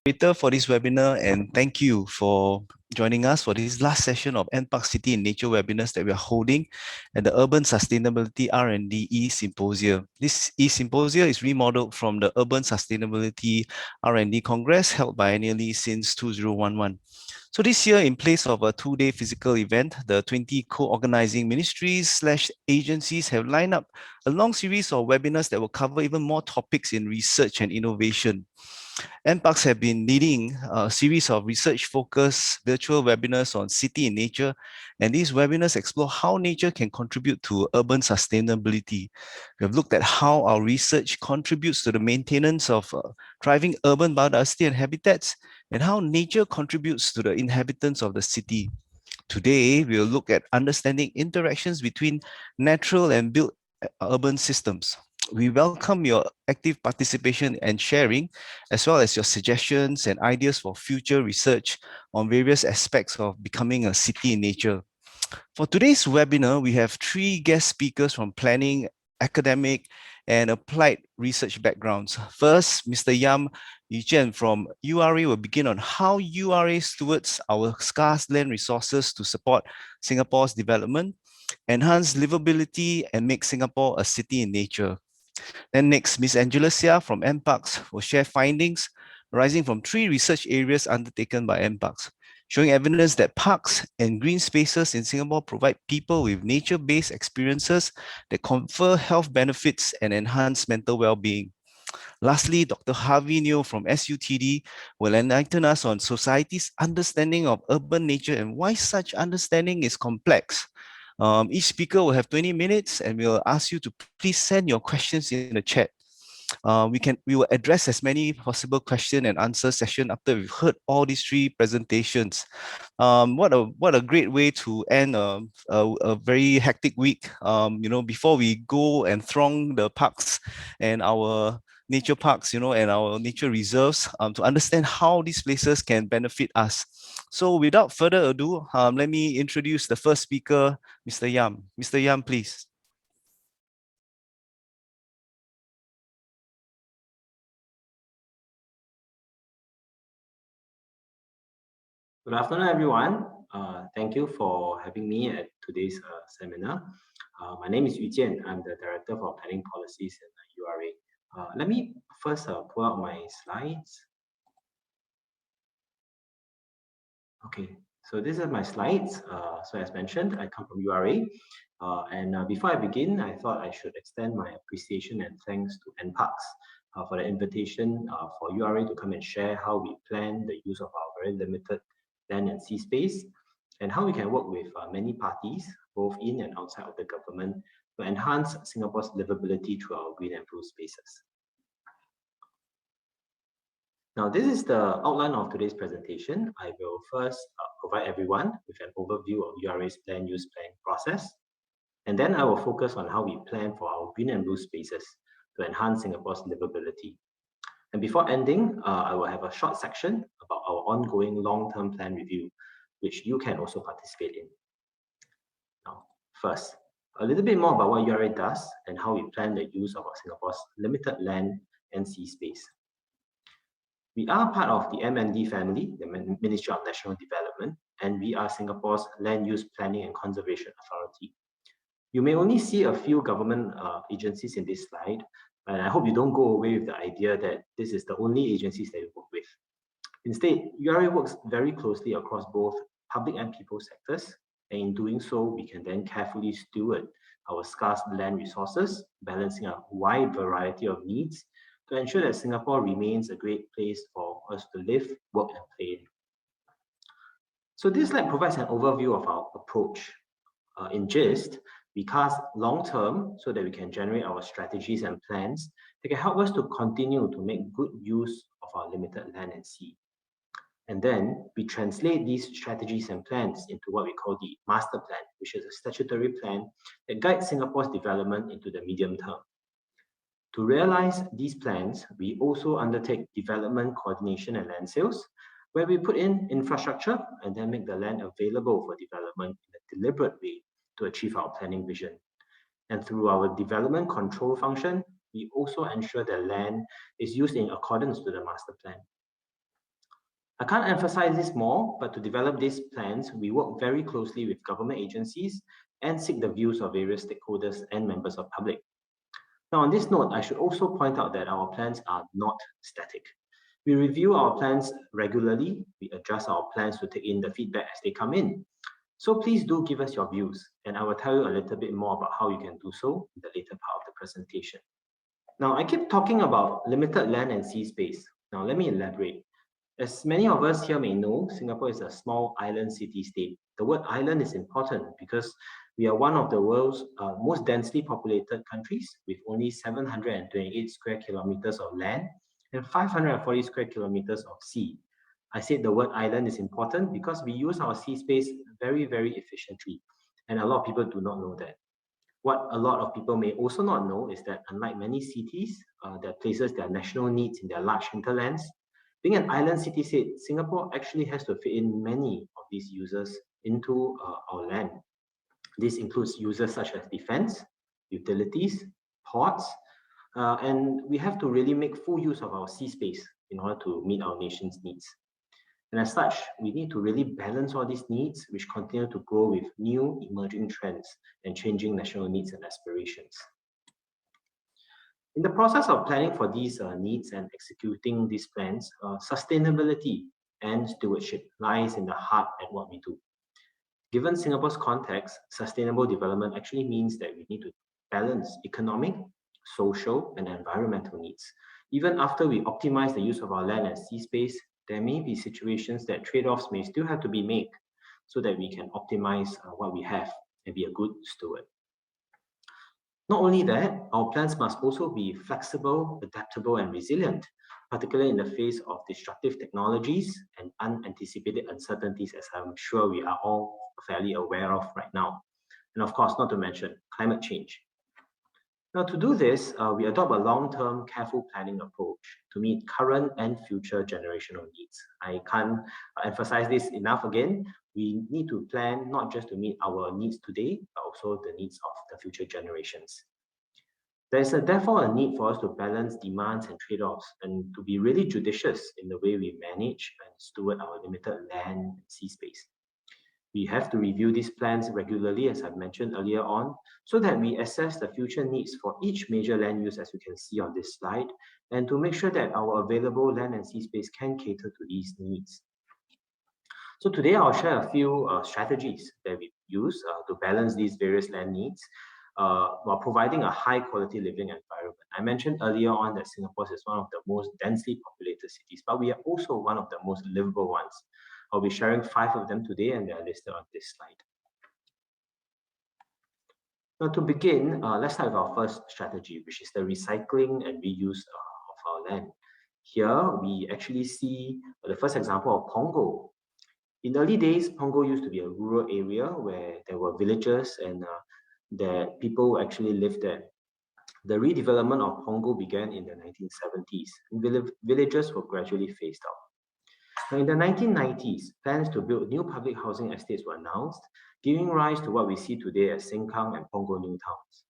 For this webinar, and thank you for joining us for this last session of NPark City in Nature webinars that we are holding at the Urban Sustainability R&D e-Symposia. This e-Symposia is remodeled from the Urban Sustainability R&D Congress held biennially since 2011. So this year, in place of a two-day physical event, the 20 co-organizing ministries/agencies have lined up a long series of webinars that will cover even more topics in research and innovation. NParks have been leading a series of research-focused virtual webinars on city and nature, and these webinars explore how nature can contribute to urban sustainability. We have looked at how our research contributes to the maintenance of thriving urban biodiversity and habitats, and how nature contributes to the inhabitants of the city. Today, we'll look at understanding interactions between natural and built urban systems. We welcome your active participation and sharing, as well as your suggestions and ideas for future research on various aspects of becoming a city in nature. For today's webinar, we have three guest speakers from planning, academic, and applied research backgrounds. First, Mr. Yujian from URA will begin on how URA stewards our scarce land resources to support Singapore's development, enhance livability, and make Singapore a city in nature. Then next, Ms. Angelia from NParks will share findings arising from three research areas undertaken by NParks, showing evidence that parks and green spaces in Singapore provide people with nature-based experiences that confer health benefits and enhance mental well-being. Lastly, Dr. Harvey from SUTD will enlighten us on society's understanding of urban nature and why such understanding is complex. Each speaker will have 20 minutes and we'll ask you to please send your questions in the chat. We will address as many possible question and answer session after we've heard all these three presentations. What a great way to end a very hectic week. Before we go and throng the parks and our nature parks, and our nature reserves to understand how these places can benefit us. So without further ado, let me introduce the first speaker, Mr. Yam. Mr. Yam, please. Good afternoon, everyone. Thank you for having me at today's seminar. My name is Yujian. I'm the Director for Planning Policies in URA. Let me first pull out my slides. Okay, so these are my slides. So as mentioned, I come from URA. Before I begin, I thought I should extend my appreciation and thanks to NParks for the invitation for URA to come and share how we plan the use of our very limited land and sea space, and how we can work with many parties, both in and outside of the government, to enhance Singapore's livability through our green and blue spaces. Now, this is the outline of today's presentation. I will first provide everyone with an overview of URA's land use planning process, and then I will focus on how we plan for our green and blue spaces to enhance Singapore's livability. And before ending, I will have a short section about our ongoing long-term plan review, which you can also participate in. Now, first, a little bit more about what URA does and how we plan the use of Singapore's limited land and sea space. We are part of the M&D family, the Ministry of National Development, and we are Singapore's Land Use Planning and Conservation Authority. You may only see a few government agencies in this slide, and I hope you don't go away with the idea that this is the only agencies that we work with. Instead, URA works very closely across both public and people sectors, and in doing so, we can then carefully steward our scarce land resources, balancing a wide variety of needs to ensure that Singapore remains a great place for us to live, work, and play in. So this slide provides an overview of our approach. In gist, we cast long-term so that we can generate our strategies and plans that can help us to continue to make good use of our limited land and sea. And then we translate these strategies and plans into what we call the master plan, which is a statutory plan that guides Singapore's development into the medium term. To realize these plans, we also undertake development coordination and land sales, where we put in infrastructure and then make the land available for development in a deliberate way to achieve our planning vision. And through our development control function, we also ensure that land is used in accordance to the master plan. I can't emphasize this more, but to develop these plans, we work very closely with government agencies and seek the views of various stakeholders and members of public. Now, on this note, I should also point out that our plans are not static. We review our plans regularly. We adjust our plans to take in the feedback as they come in. So please do give us your views, and I will tell you a little bit more about how you can do so in the later part of the presentation. Now, I keep talking about limited land and sea space. Now, let me elaborate. As many of us here may know, Singapore is a small island city-state. The word island is important because we are one of the world's most densely populated countries with only 728 square kilometers of land and 540 square kilometers of sea. I said the word island is important because we use our sea space very, very efficiently, and a lot of people do not know that. What a lot of people may also not know is that unlike many cities that places their national needs in their large hinterlands, being an island city-state, Singapore actually has to fit in many of these users into our land. This includes users such as defense, utilities, ports, and we have to really make full use of our sea space in order to meet our nation's needs. And as such, we need to really balance all these needs, which continue to grow with new emerging trends and changing national needs and aspirations. In the process of planning for these needs and executing these plans, sustainability and stewardship lies in the heart at what we do. Given Singapore's context, sustainable development actually means that we need to balance economic, social, and environmental needs. Even after we optimize the use of our land and sea space, there may be situations that trade-offs may still have to be made so that we can optimize what we have and be a good steward. Not only that, our plans must also be flexible, adaptable, and resilient, particularly in the face of disruptive technologies and unanticipated uncertainties, as I'm sure we are all fairly aware of right now. And of course, not to mention climate change. Now, to do this, we adopt a long-term, careful planning approach to meet current and future generational needs. I can't emphasize this enough again. We need to plan not just to meet our needs today, but also the needs of the future generations. There's therefore a need for us to balance demands and trade-offs and to be really judicious in the way we manage and steward our limited land and sea space. We have to review these plans regularly, as I've mentioned earlier on, so that we assess the future needs for each major land use, as you can see on this slide, and to make sure that our available land and sea space can cater to these needs. So today I'll share a few strategies that we use to balance these various land needs while providing a high quality living environment. I mentioned earlier on that Singapore is one of the most densely populated cities, but we are also one of the most livable ones. I'll be sharing 5 of them today, and they are listed on this slide. Now, to begin, let's start with our first strategy, which is the recycling and reuse of our land. Here, we actually see the first example of Punggol. In the early days, Punggol used to be a rural area where there were villages and that people actually lived there. The redevelopment of Punggol began in the 1970s, and villages were gradually phased out. Now, in the 1990s, plans to build new public housing estates were announced, giving rise to what we see today as Sengkang and Punggol new towns.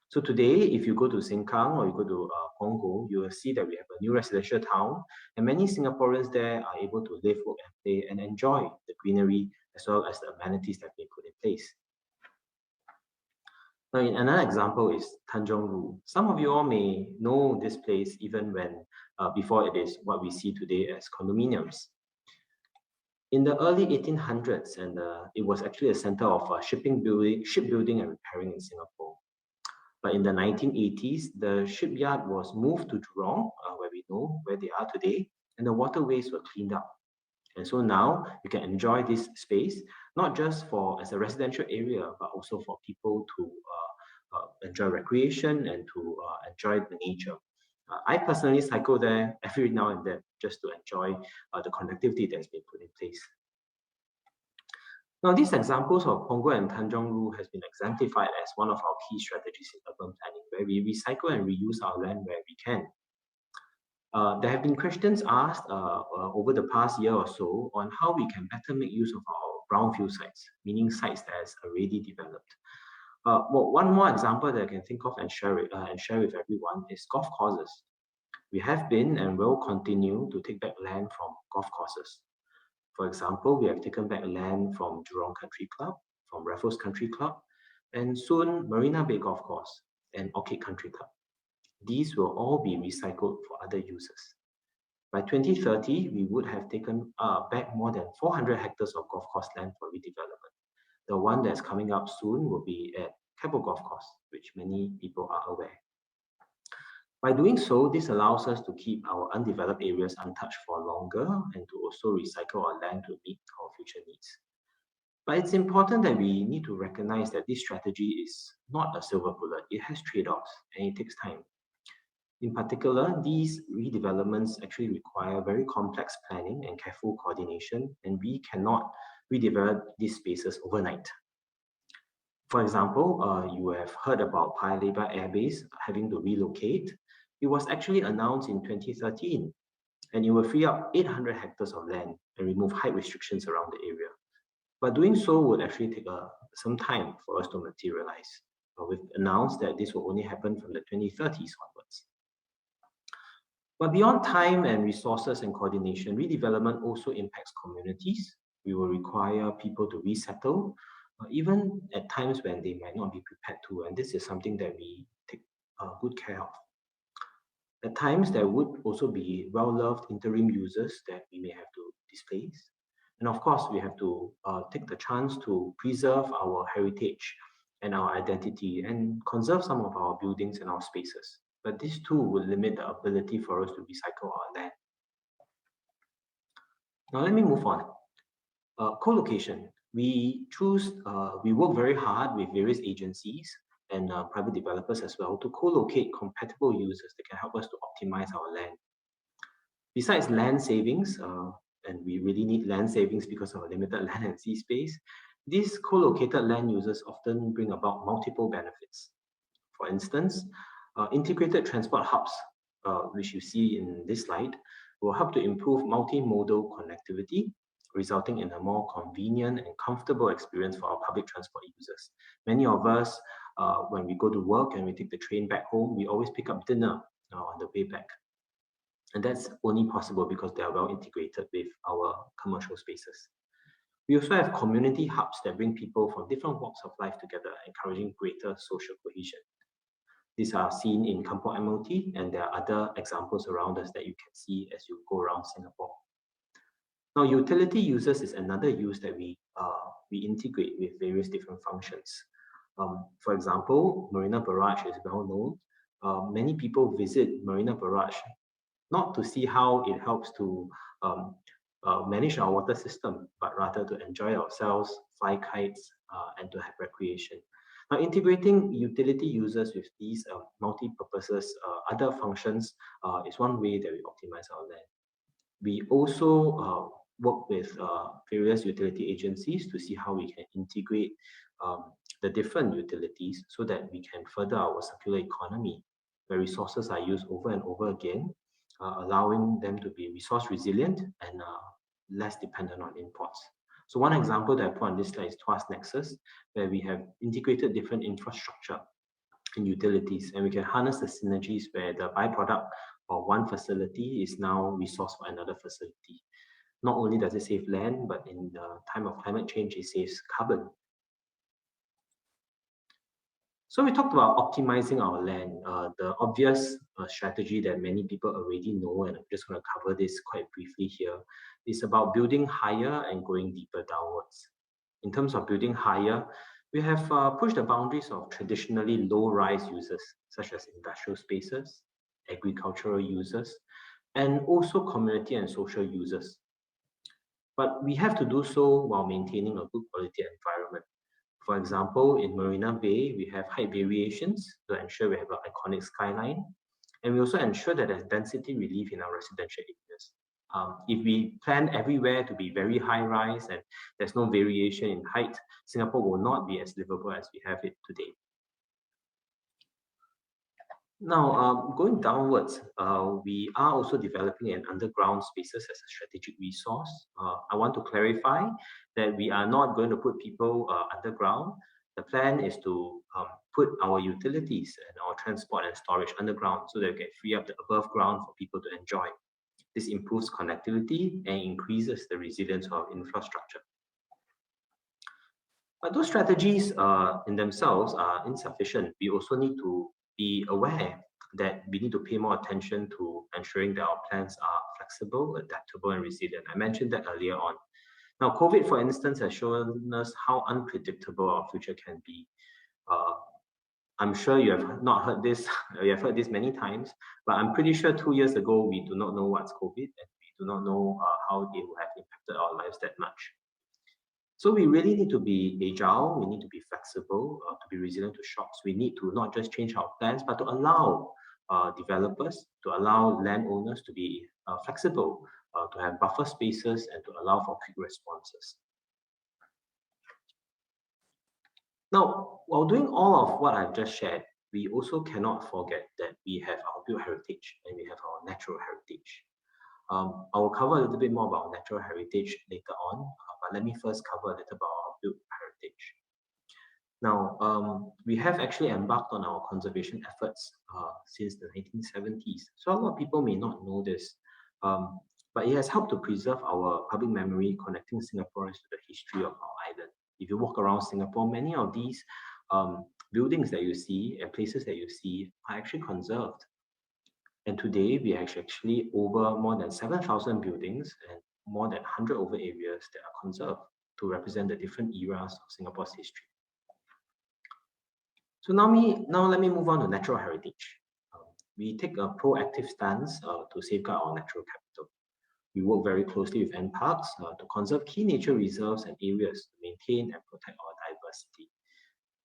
So today, if you go to Sengkang or you go to Punggol, you will see that we have a new residential town, and many Singaporeans there are able to live, work, and play and enjoy the greenery as well as the amenities that have been put in place. Now, another example is Tanjong Rhu. Some of you all may know this place even when before it is what we see today as condominiums. In the early 1800s, and it was actually a center of shipbuilding and repairing in Singapore. But in the 1980s, the shipyard was moved to Jurong, where we know where they are today, and the waterways were cleaned up. And so now you can enjoy this space, not just as a residential area, but also for people to enjoy recreation and to enjoy the nature. I personally cycle there every now and then just to enjoy the connectivity that's been put in place. Now, these examples of Punggol and Tanjong Rhu has been exemplified as one of our key strategies in urban planning, where we recycle and reuse our land where we can. There have been questions asked over the past year or so on how we can better make use of our brownfield sites, meaning sites that is already developed. Well, one more example that I can think of and share with everyone is golf courses. We have been and will continue to take back land from golf courses. For example, we have taken back land from Jurong Country Club, from Raffles Country Club, and soon Marina Bay Golf Course and Orchid Country Club. These will all be recycled for other uses. By 2030, we would have taken back more than 400 hectares of golf course land for redevelopment. The one that's coming up soon will be at Keppel Golf Course, which many people are aware. By doing so, this allows us to keep our undeveloped areas untouched for longer and to also recycle our land to meet our future needs. But it's important that we need to recognize that this strategy is not a silver bullet. It has trade-offs and it takes time. In particular, these redevelopments actually require very complex planning and careful coordination, and we cannot redevelop these spaces overnight. For example, you have heard about Paya Lebar Air Base having to relocate. It was actually announced in 2013, and it will free up 800 hectares of land and remove height restrictions around the area. But doing so would actually take some time for us to materialize. We've announced that this will only happen from the 2030s onwards. But beyond time and resources and coordination, redevelopment also impacts communities. We will require people to resettle, even at times when they might not be prepared to, and this is something that we take good care of. At times, there would also be well-loved interim users that we may have to displace. And of course, we have to take the chance to preserve our heritage and our identity and conserve some of our buildings and our spaces. But this too will limit the ability for us to recycle our land. Now let me move on. Co-location. We work very hard with various agencies and private developers as well to co-locate compatible users that can help us to optimize our land. Besides land savings, and we really need land savings because of a limited land and sea space, these co-located land users often bring about multiple benefits. For instance, integrated transport hubs, which you see in this slide, will help to improve multimodal connectivity, resulting in a more convenient and comfortable experience for our public transport users. Many of us, when we go to work and we take the train back home, we always pick up dinner on the way back. And that's only possible because they are well integrated with our commercial spaces. We also have community hubs that bring people from different walks of life together, encouraging greater social cohesion. These are seen in Kampong MOT, and there are other examples around us that you can see as you go around Singapore. Now, utility users is another use that we integrate with various different functions. For example, Marina Barrage is well known. Many people visit Marina Barrage not to see how it helps to manage our water system, but rather to enjoy ourselves, fly kites, and to have recreation. Now, integrating utility users with these multi-purposes, other functions, is one way that we optimize our land. We also work with various utility agencies to see how we can integrate the different utilities so that we can further our circular economy, where resources are used over and over again, allowing them to be resource resilient and less dependent on imports. So one example that I put on this slide is Tuas Nexus, where we have integrated different infrastructure and utilities, and we can harness the synergies where the byproduct of one facility is now resourced for another facility. Not only does it save land, but in the time of climate change, it saves carbon. So we talked about optimizing our land. The obvious strategy that many people already know, and I'm just going to cover this quite briefly here, is about building higher and going deeper downwards. In terms of building higher, we have pushed the boundaries of traditionally low-rise users, such as industrial spaces, agricultural users, and also community and social users. But we have to do so while maintaining a good quality environment. For example, in Marina Bay, we have height variations to ensure we have an iconic skyline. And we also ensure that there's density relief in our residential areas. If we plan everywhere to be very high rise and there's no variation in height, Singapore will not be as livable as we have it today. Now, going downwards, we are also developing an underground spaces as a strategic resource. I want to clarify that we are not going to put people underground. The plan is to put our utilities and our transport and storage underground so that we can free up the above ground for people to enjoy. This improves connectivity and increases the resilience of infrastructure. But those strategies in themselves are insufficient. We also need to be aware that we need to pay more attention to ensuring that our plans are flexible, adaptable, and resilient. I mentioned that earlier on. Now, COVID, for instance, has shown us how unpredictable our future can be. I'm sure you have not heard this, you have heard this many times, but I'm pretty sure 2 years ago, we do not know what's COVID and we do not know how it will have impacted our lives that much. So we really need to be agile, we need to be flexible, to be resilient to shocks. We need to not just change our plans, but to allow developers, to allow landowners to be flexible, to have buffer spaces and to allow for quick responses. Now, while doing all of what I've just shared, we also cannot forget that we have our built heritage and we have our natural heritage. I will cover a little bit more about natural heritage later on, but let me first cover a little about our built heritage. Now, we have actually embarked on our conservation efforts since the 1970s. So a lot of people may not know this, but it has helped to preserve our public memory, connecting Singaporeans to the history of our island. If you walk around Singapore, many of these buildings that you see and places that you see are actually conserved. And today, we are actually over more than 7,000 buildings and more than 100 over areas that are conserved to represent the different eras of Singapore's history. So now let me move on to natural heritage. We take a proactive stance to safeguard our natural capital. We work very closely with NParks to conserve key nature reserves and areas to maintain and protect our diversity,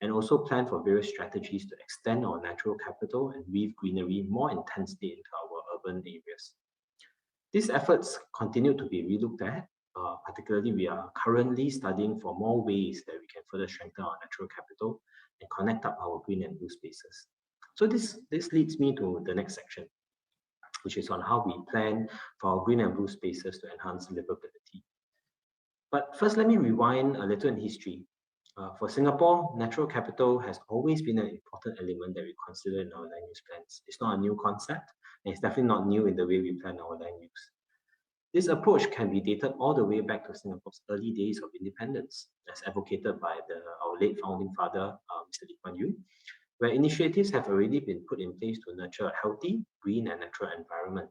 and also plan for various strategies to extend our natural capital and weave greenery more intensely into our urban areas. These efforts continue to be relooked at. Particularly, we are currently studying for more ways that we can further strengthen our natural capital and connect up our green and blue spaces. So this leads me to the next section, which is on how we plan for our green and blue spaces to enhance livability. But first, let me rewind a little in history. For Singapore, natural capital has always been an important element that we consider in our land use plans. It's not a new concept, and it's definitely not new in the way we plan our land use. This approach can be dated all the way back to Singapore's early days of independence, as advocated by our late founding father, Mr. Lee Kuan Yew, where initiatives have already been put in place to nurture a healthy, green, and natural environment.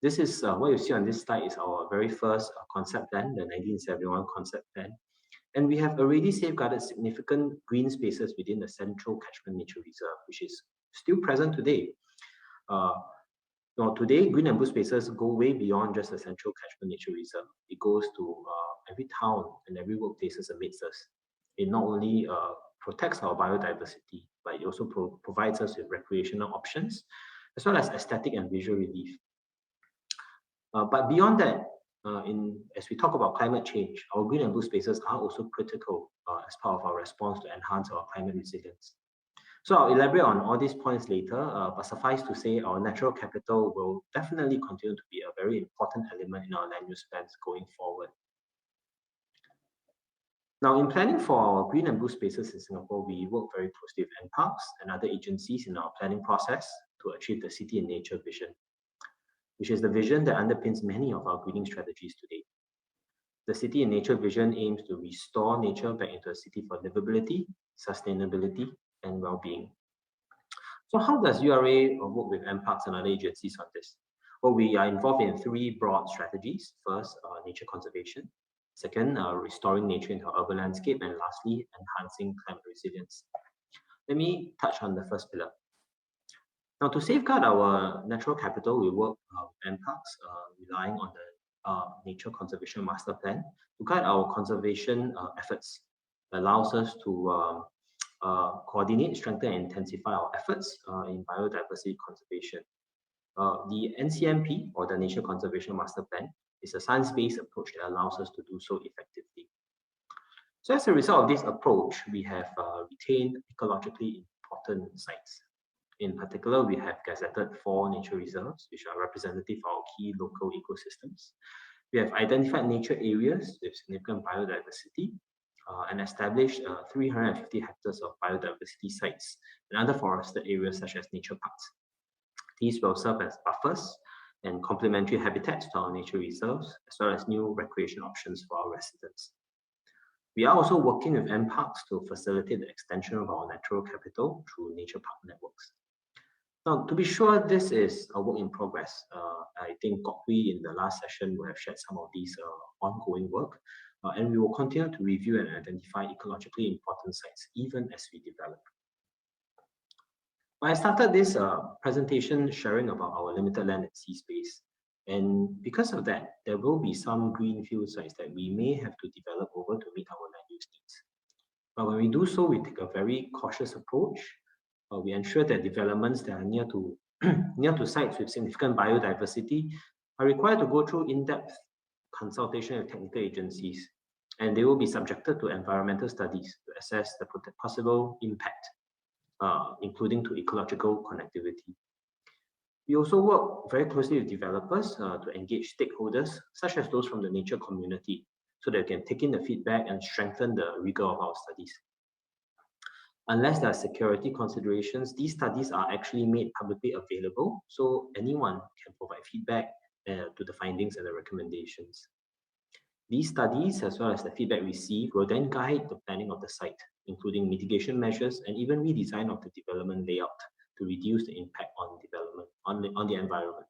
This is what you see on this slide is our very first concept plan, the 1971 concept plan. And we have already safeguarded significant green spaces within the Central Catchment Nature Reserve, which is still present today. Now, today, green and blue spaces go way beyond just the Central Catchment Nature Reserve. It goes to every town and every workplaces amidst us. It not only protects our biodiversity, but it also provides us with recreational options, as well as aesthetic and visual relief. But beyond that, as we talk about climate change, our green and blue spaces are also critical as part of our response to enhance our climate resilience. So I'll elaborate on all these points later, but suffice to say, our natural capital will definitely continue to be a very important element in our land use plans going forward. Now, in planning for our green and blue spaces in Singapore, we work very closely with NParks and other agencies in our planning process to achieve the city in nature vision, which is the vision that underpins many of our greening strategies today. The city in nature vision aims to restore nature back into a city for livability, sustainability, and well-being. So how does URA work with NParks and other agencies on this? Well, we are involved in 3 broad strategies. First, nature conservation. Second, restoring nature into our urban landscape. And lastly, enhancing climate resilience. Let me touch on the first pillar. Now, to safeguard our natural capital, we work with NParks, relying on the Nature Conservation Master Plan to guide our conservation efforts. It allows us to coordinate, strengthen, and intensify our efforts in biodiversity conservation. The NCMP, or the Nature Conservation Master Plan, is a science-based approach that allows us to do so effectively. So as a result of this approach, we have retained ecologically important sites. In particular, we have gazetted 4 nature reserves, which are representative of our key local ecosystems. We have identified nature areas with significant biodiversity. and established 350 hectares of biodiversity sites and other forested areas such as nature parks. These will serve as buffers and complementary habitats to our nature reserves, as well as new recreation options for our residents. We are also working with NParks to facilitate the extension of our natural capital through nature park networks. Now, to be sure, this is a work in progress. I think Kok Hui in the last session will have shared some of these ongoing work, and we will continue to review and identify ecologically important sites even as we develop. I started this presentation sharing about our limited land and sea space, and because of that, there will be some greenfield sites that we may have to develop over to meet our land use needs. But when we do so, we take a very cautious approach. We ensure that developments that are near to sites with significant biodiversity are required to go through in-depth consultation with technical agencies, and they will be subjected to environmental studies to assess the possible impact, including to ecological connectivity. We also work very closely with developers to engage stakeholders, such as those from the nature community, so that we can take in the feedback and strengthen the rigor of our studies. Unless there are security considerations, these studies are actually made publicly available, so anyone can provide feedback to the findings and the recommendations. These studies, as well as the feedback received, will then guide the planning of the site, including mitigation measures and even redesign of the development layout to reduce the impact on development on the environment.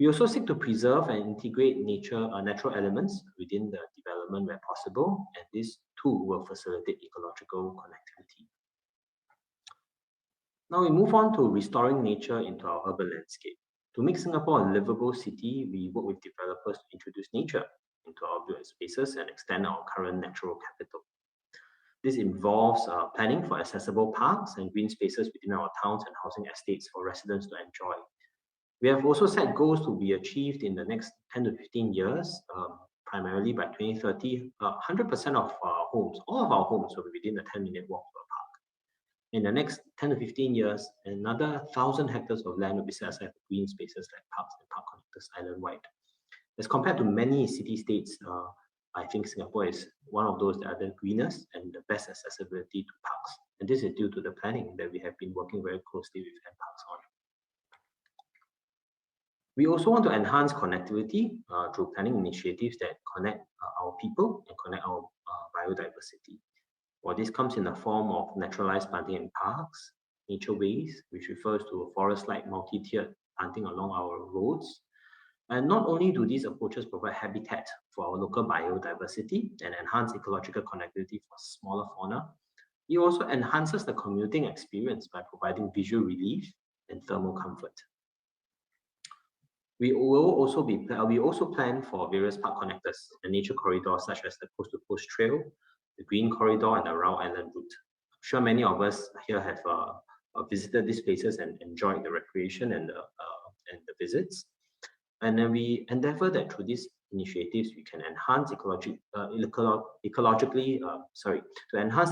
We also seek to preserve and integrate natural elements within the development where possible, and this too will facilitate ecological connectivity. Now we move on to restoring nature into our urban landscape. To make Singapore a livable city, we work with developers to introduce nature into our built spaces and extend our current natural capital. This involves planning for accessible parks and green spaces within our towns and housing estates for residents to enjoy. We have also set goals to be achieved in the next 10 to 15 years, primarily by 2030. 100% of our homes, all of our homes, will be within a 10-minute walk to a park. In the next 10 to 15 years, another 1,000 hectares of land will be set aside for green spaces like parks and park connectors island-wide. As compared to many city-states, I think Singapore is one of those that are the greenest and the best accessibility to parks. And this is due to the planning that we have been working very closely with NParks on. We also want to enhance connectivity through planning initiatives that connect our people and connect our biodiversity. Well, this comes in the form of naturalized planting in parks, nature ways, which refers to forest-like multi-tiered planting along our roads. And not only do these approaches provide habitat for our local biodiversity and enhance ecological connectivity for smaller fauna, it also enhances the commuting experience by providing visual relief and thermal comfort. We also plan for various park connectors and nature corridors such as the Coast to Coast Trail, the Green Corridor, and the Rao Island route. I'm sure many of us here have visited these places and enjoyed the recreation and the visits. And then we endeavor that through these initiatives we can enhance enhance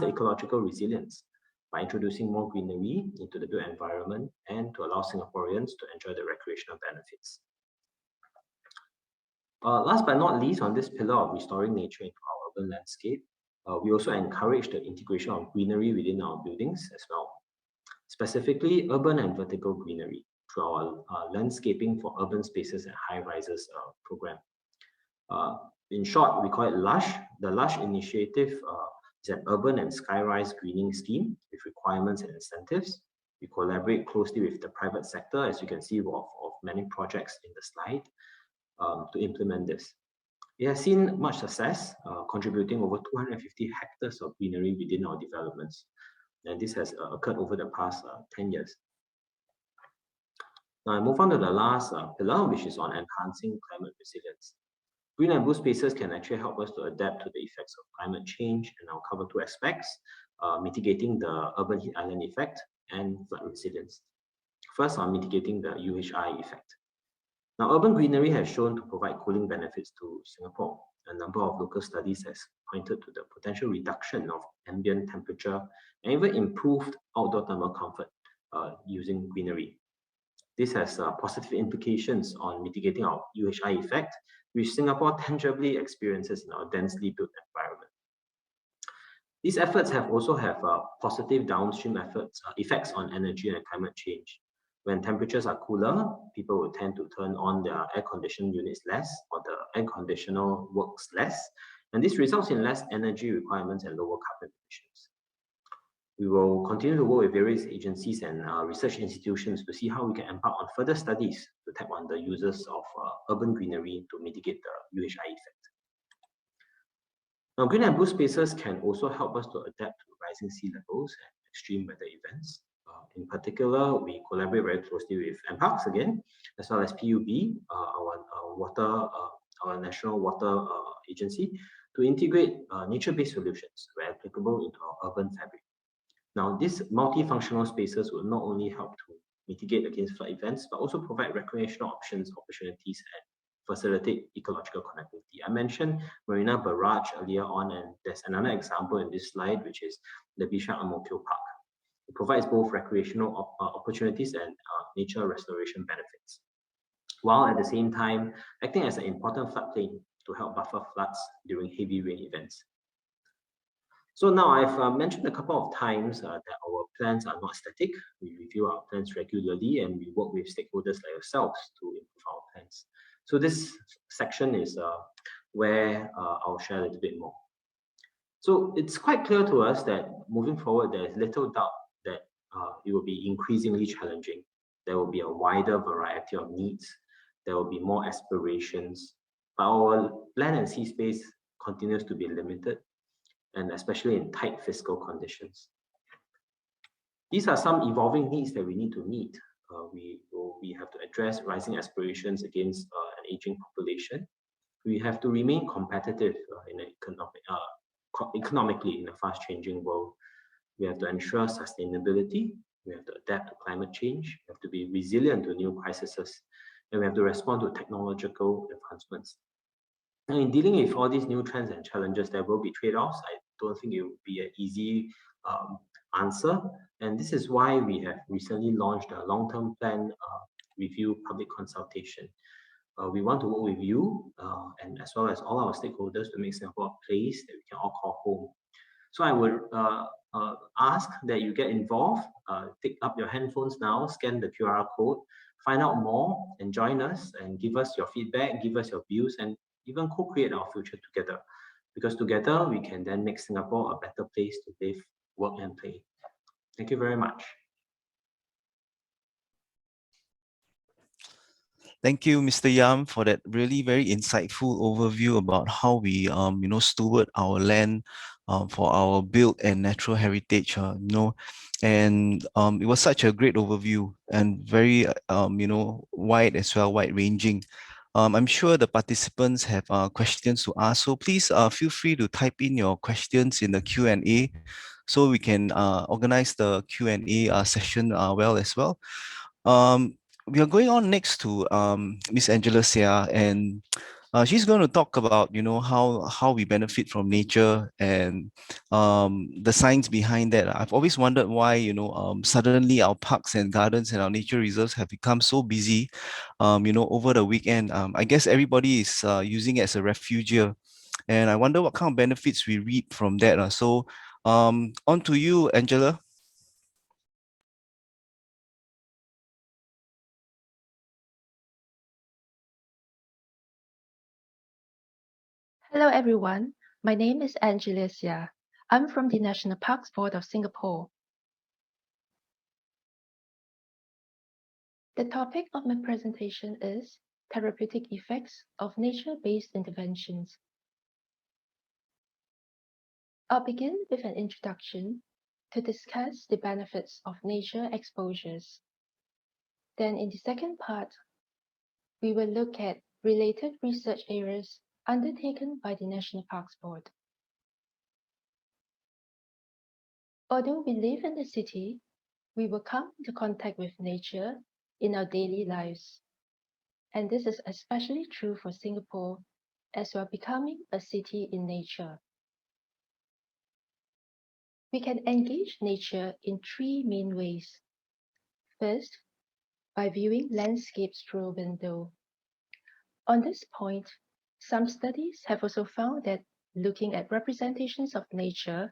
the ecological resilience by introducing more greenery into the built environment and to allow Singaporeans to enjoy the recreational benefits. Last but not least, on this pillar of restoring nature into our urban landscape, we also encourage the integration of greenery within our buildings as well, specifically urban and vertical greenery through our landscaping for urban spaces and high rises program. In short, we call it LUSH. The LUSH initiative is an urban and skyrise greening scheme with requirements and incentives. We collaborate closely with the private sector, as you can see of many projects in the slide, to implement this. It has seen much success, contributing over 250 hectares of greenery within our developments. And this has occurred over the past 10 years. Now I move on to the last pillar, which is on enhancing climate resilience. Green and blue spaces can actually help us to adapt to the effects of climate change, and I'll cover two aspects, mitigating the urban heat island effect and flood resilience. First, on mitigating the UHI effect. Now, urban greenery has shown to provide cooling benefits to Singapore. A number of local studies has pointed to the potential reduction of ambient temperature and even improved outdoor thermal comfort using greenery. This has positive implications on mitigating our UHI effect, which Singapore tangibly experiences in our densely built environment. These efforts have also have positive downstream effects on energy and climate change. When temperatures are cooler, people will tend to turn on their air conditioning units less, or the air conditioner works less, and this results in less energy requirements and lower carbon emissions. We will continue to work with various agencies and research institutions to see how we can embark on further studies to tap on the uses of urban greenery to mitigate the UHI effect. Now, green and blue spaces can also help us to adapt to rising sea levels and extreme weather events. In particular, we collaborate very closely with NParks again, as well as PUB, our national water agency, to integrate nature-based solutions where applicable into our urban fabric. Now, these multifunctional spaces will not only help to mitigate against flood events, but also provide recreational opportunities, and facilitate ecological connectivity. I mentioned Marina Barrage earlier on, and there's another example in this slide, which is the Bishan Ang Mo Kio Park. It provides both recreational opportunities and nature restoration benefits, while at the same time acting as an important floodplain to help buffer floods during heavy rain events. So now I've mentioned a couple of times that our plans are not static. We review our plans regularly and we work with stakeholders like yourselves to improve our plans. So this section is where I'll share a little bit more. So it's quite clear to us that moving forward, there is little doubt that it will be increasingly challenging. There will be a wider variety of needs. There will be more aspirations. But our land and sea space continues to be limited, and especially in tight fiscal conditions. These are some evolving needs that we need to meet. We have to address rising aspirations against an aging population. We have to remain competitive economically in a fast-changing world. We have to ensure sustainability. We have to adapt to climate change. We have to be resilient to new crises, and we have to respond to technological advancements. And in dealing with all these new trends and challenges, there will be trade-offs. I don't think it will be an easy answer. And this is why we have recently launched a long-term plan review public consultation. We want to work with you and as well as all our stakeholders to make Singapore a place that we can all call home. So I would ask that you get involved, pick up your handphones now, scan the QR code, find out more and join us and give us your feedback, give us your views, and even co-create our future together. Because together we can then make Singapore a better place to live, work, and play. Thank you very much. Thank you, Mr. Yam, for that really very insightful overview about how we, steward our land for our built and natural heritage. And it was such a great overview and very, wide as well, wide-ranging. I'm sure the participants have questions to ask, so please feel free to type in your questions in the Q&A so we can organize the Q&A session well as well. We are going on next to Miss Angelia, and she's going to talk about how we benefit from nature and the science behind that. I've always wondered why suddenly our parks and gardens and our nature reserves have become so busy over the weekend. I guess everybody is using it as a refuge here, and I wonder what kind of benefits we reap from that. So on to you, Angela. Hello everyone, my name is Angelia. I'm from the National Parks Board of Singapore. The topic of my presentation is Therapeutic Effects of Nature-Based Interventions. I'll begin with an introduction to discuss the benefits of nature exposures. Then in the second part, we will look at related research areas undertaken by the National Parks Board. Although we live in the city, we will come into contact with nature in our daily lives. And this is especially true for Singapore, as we are becoming a city in nature. We can engage nature in three main ways. First, by viewing landscapes through a window. On this point, some studies have also found that looking at representations of nature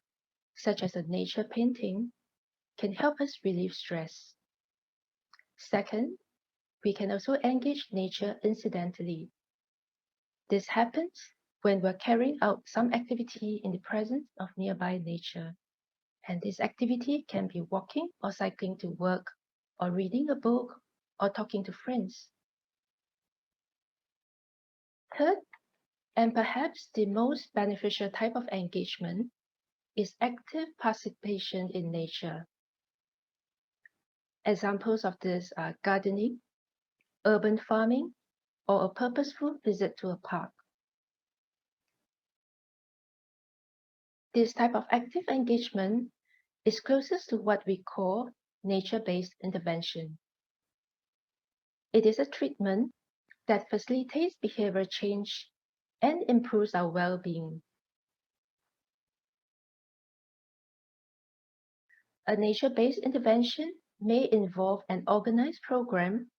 such as a nature painting, can help us relieve stress. Second, we can also engage nature incidentally. This happens when we're carrying out some activity in the presence of nearby nature. And this activity can be walking or cycling to work, or reading a book, or talking to friends. Third, and perhaps the most beneficial type of engagement, is active participation in nature. Examples of this are gardening, urban farming, or a purposeful visit to a park. This type of active engagement is closest to what we call nature-based intervention. It is a treatment that facilitates behavior change and improves our well-being. A nature-based intervention may involve an organized program,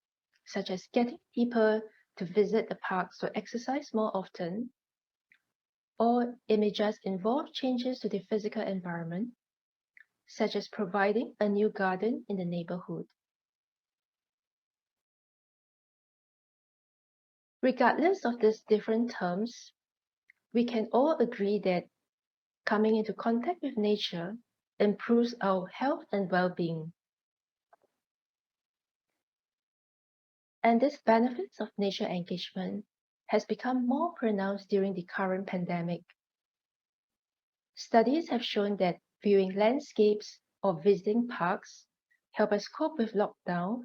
such as getting people to visit the parks or exercise more often, or it may just involve changes to the physical environment, such as providing a new garden in the neighborhood. Regardless of these different terms, we can all agree that coming into contact with nature improves our health and well-being. And this benefits of nature engagement has become more pronounced during the current pandemic. Studies have shown that viewing landscapes or visiting parks help us cope with lockdown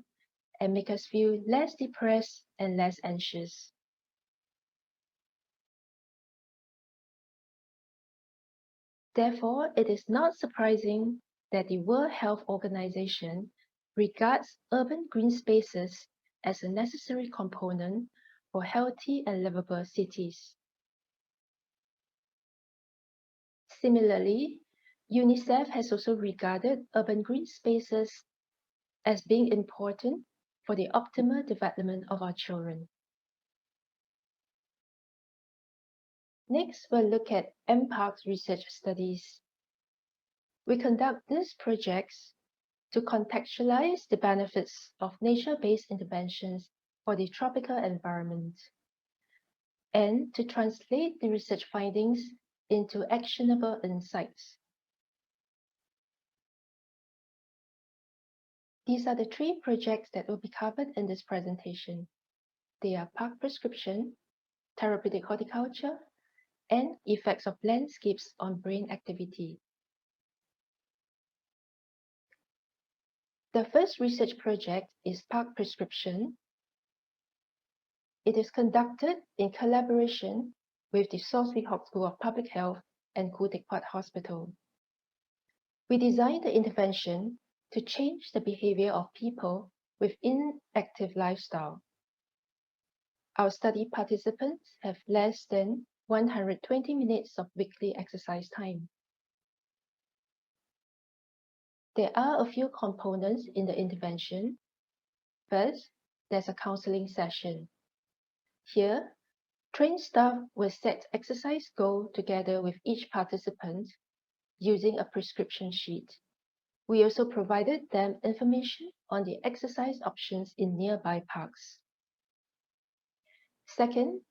and make us feel less depressed and less anxious. Therefore, it is not surprising that the World Health Organization regards urban green spaces as a necessary component for healthy and livable cities. Similarly, UNICEF has also regarded urban green spaces as being important for the optimal development of our children. Next, we'll look at MParks research studies. We conduct these projects to contextualize the benefits of nature-based interventions for the tropical environment and to translate the research findings into actionable insights. These are the three projects that will be covered in this presentation. They are park prescription, therapeutic horticulture, and effects of landscapes on brain activity. The first research project is park prescription. It is conducted in collaboration with the Salisbury Hawk School of Public Health and Khoo Teck Puat Hospital. We designed the intervention to change the behavior of people with inactive lifestyle. Our study participants have less than 120 minutes of weekly exercise time. There are a few components in the intervention. First, there's a counseling session. Here, trained staff will set exercise goals together with each participant using a prescription sheet. We also provided them information on the exercise options in nearby parks. Second,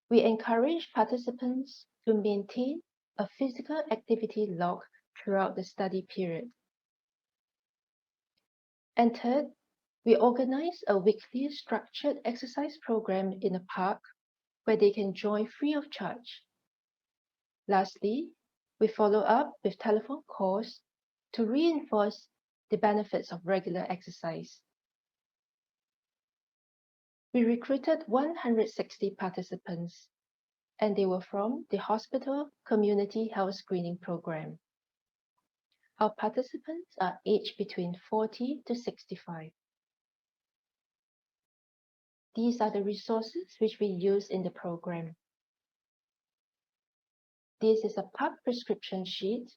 we encourage participants to maintain a physical activity log throughout the study period. And third, we organize a weekly structured exercise program in a park where they can join free of charge. Lastly, we follow up with telephone calls to reinforce the benefits of regular exercise. We recruited 160 participants, and they were from the hospital community health screening program. Our participants are aged between 40 to 65. These are the resources which we use in the program. This is a park prescription sheet.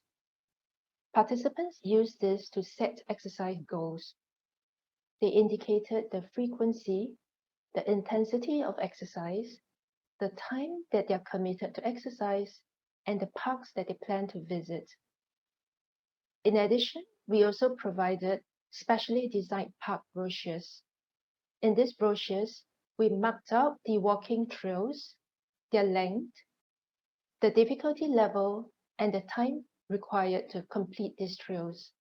Participants use this to set exercise goals. They indicated the frequency, the intensity of exercise, the time that they are committed to exercise, and the parks that they plan to visit. In addition, we also provided specially designed park brochures. In these brochures, we marked out the walking trails, their length, the difficulty level, and the time required to complete these trails.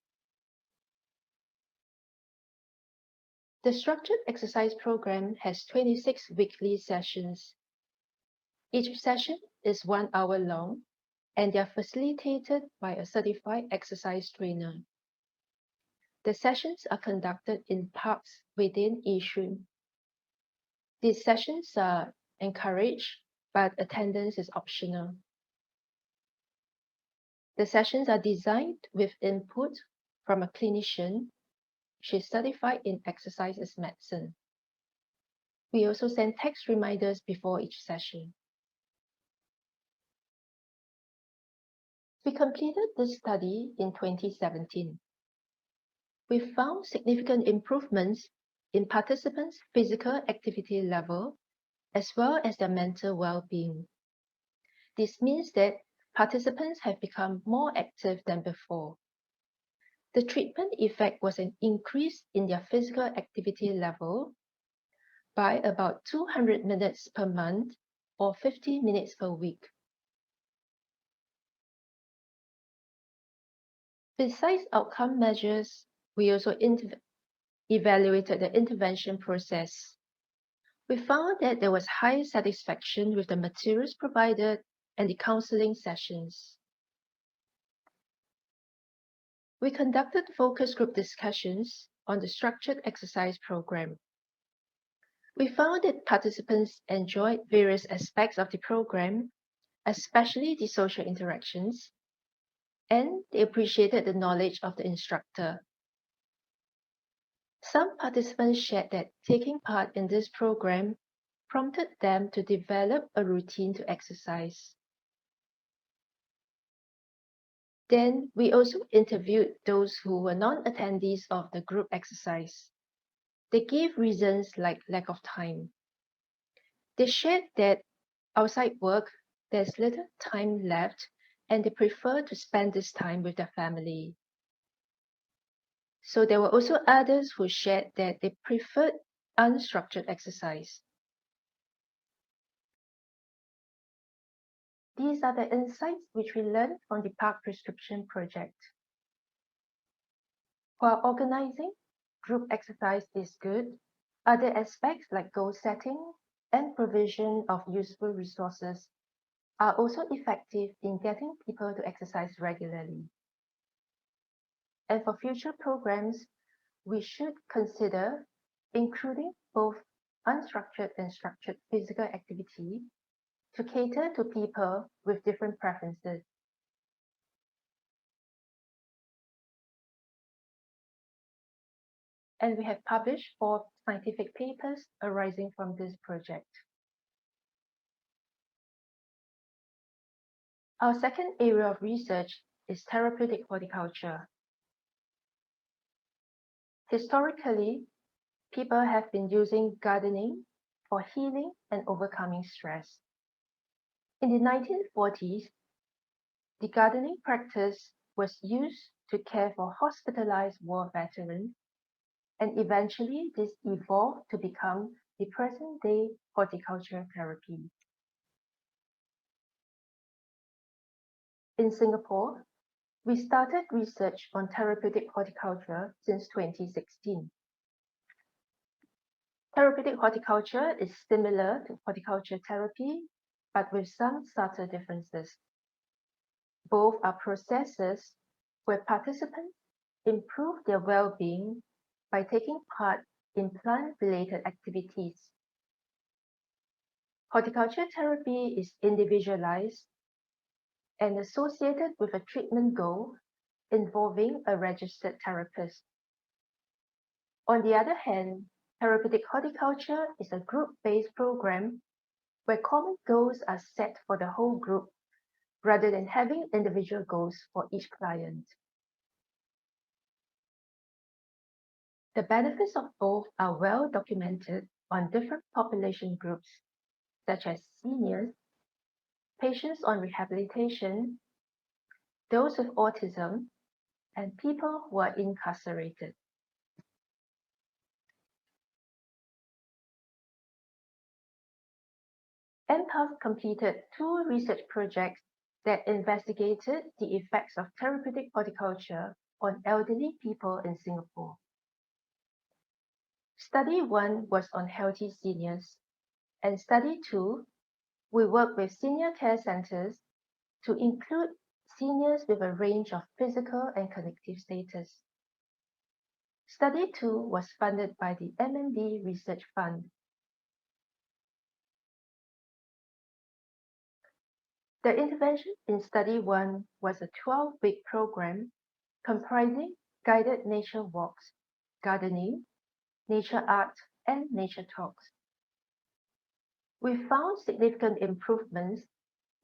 The structured exercise program has 26 weekly sessions. Each session is 1 hour long, and they are facilitated by a certified exercise trainer. The sessions are conducted in parks within Yishun. These sessions are encouraged, but attendance is optional. The sessions are designed with input from a clinician. She is certified in exercise medicine. We also send text reminders before each session. We completed this study in 2017. We found significant improvements in participants' physical activity level as well as their mental well-being. This means that participants have become more active than before. The treatment effect was an increase in their physical activity level by about 200 minutes per month or 50 minutes per week. Besides outcome measures, we also evaluated the intervention process. We found that there was high satisfaction with the materials provided and the counseling sessions. We conducted focus group discussions on the structured exercise program. We found that participants enjoyed various aspects of the program, especially the social interactions, and they appreciated the knowledge of the instructor. Some participants shared that taking part in this program prompted them to develop a routine to exercise. Then we also interviewed those who were non-attendees of the group exercise. They gave reasons like lack of time. They shared that outside work, there's little time left and they prefer to spend this time with their family. So there were also others who shared that they preferred unstructured exercise. These are the insights which we learned from the Park Prescription Project. While organizing group exercise is good, other aspects like goal setting and provision of useful resources are also effective in getting people to exercise regularly. And for future programs, we should consider including both unstructured and structured physical activity to cater to people with different preferences. And we have published 4 scientific papers arising from this project. Our second area of research is therapeutic horticulture. Historically, people have been using gardening for healing and overcoming stress. In the 1940s, the gardening practice was used to care for hospitalized war veterans, and eventually this evolved to become the present-day horticulture therapy. In Singapore, we started research on therapeutic horticulture since 2016. Therapeutic horticulture is similar to horticulture therapy, but with some subtle differences. Both are processes where participants improve their well-being by taking part in plant-related activities. Horticulture therapy is individualized and associated with a treatment goal involving a registered therapist. On the other hand, therapeutic horticulture is a group-based program where common goals are set for the whole group rather than having individual goals for each client. The benefits of both are well documented on different population groups, such as seniors, patients on rehabilitation, those with autism, and people who are incarcerated. NPATH completed 2 research projects that investigated the effects of therapeutic horticulture on elderly people in Singapore. Study 1 was on healthy seniors, and Study 2, we worked with senior care centres to include seniors with a range of physical and cognitive status. Study 2 was funded by the MND Research Fund. The intervention in Study 1 was a 12-week program comprising guided nature walks, gardening, nature art, and nature talks. We found significant improvements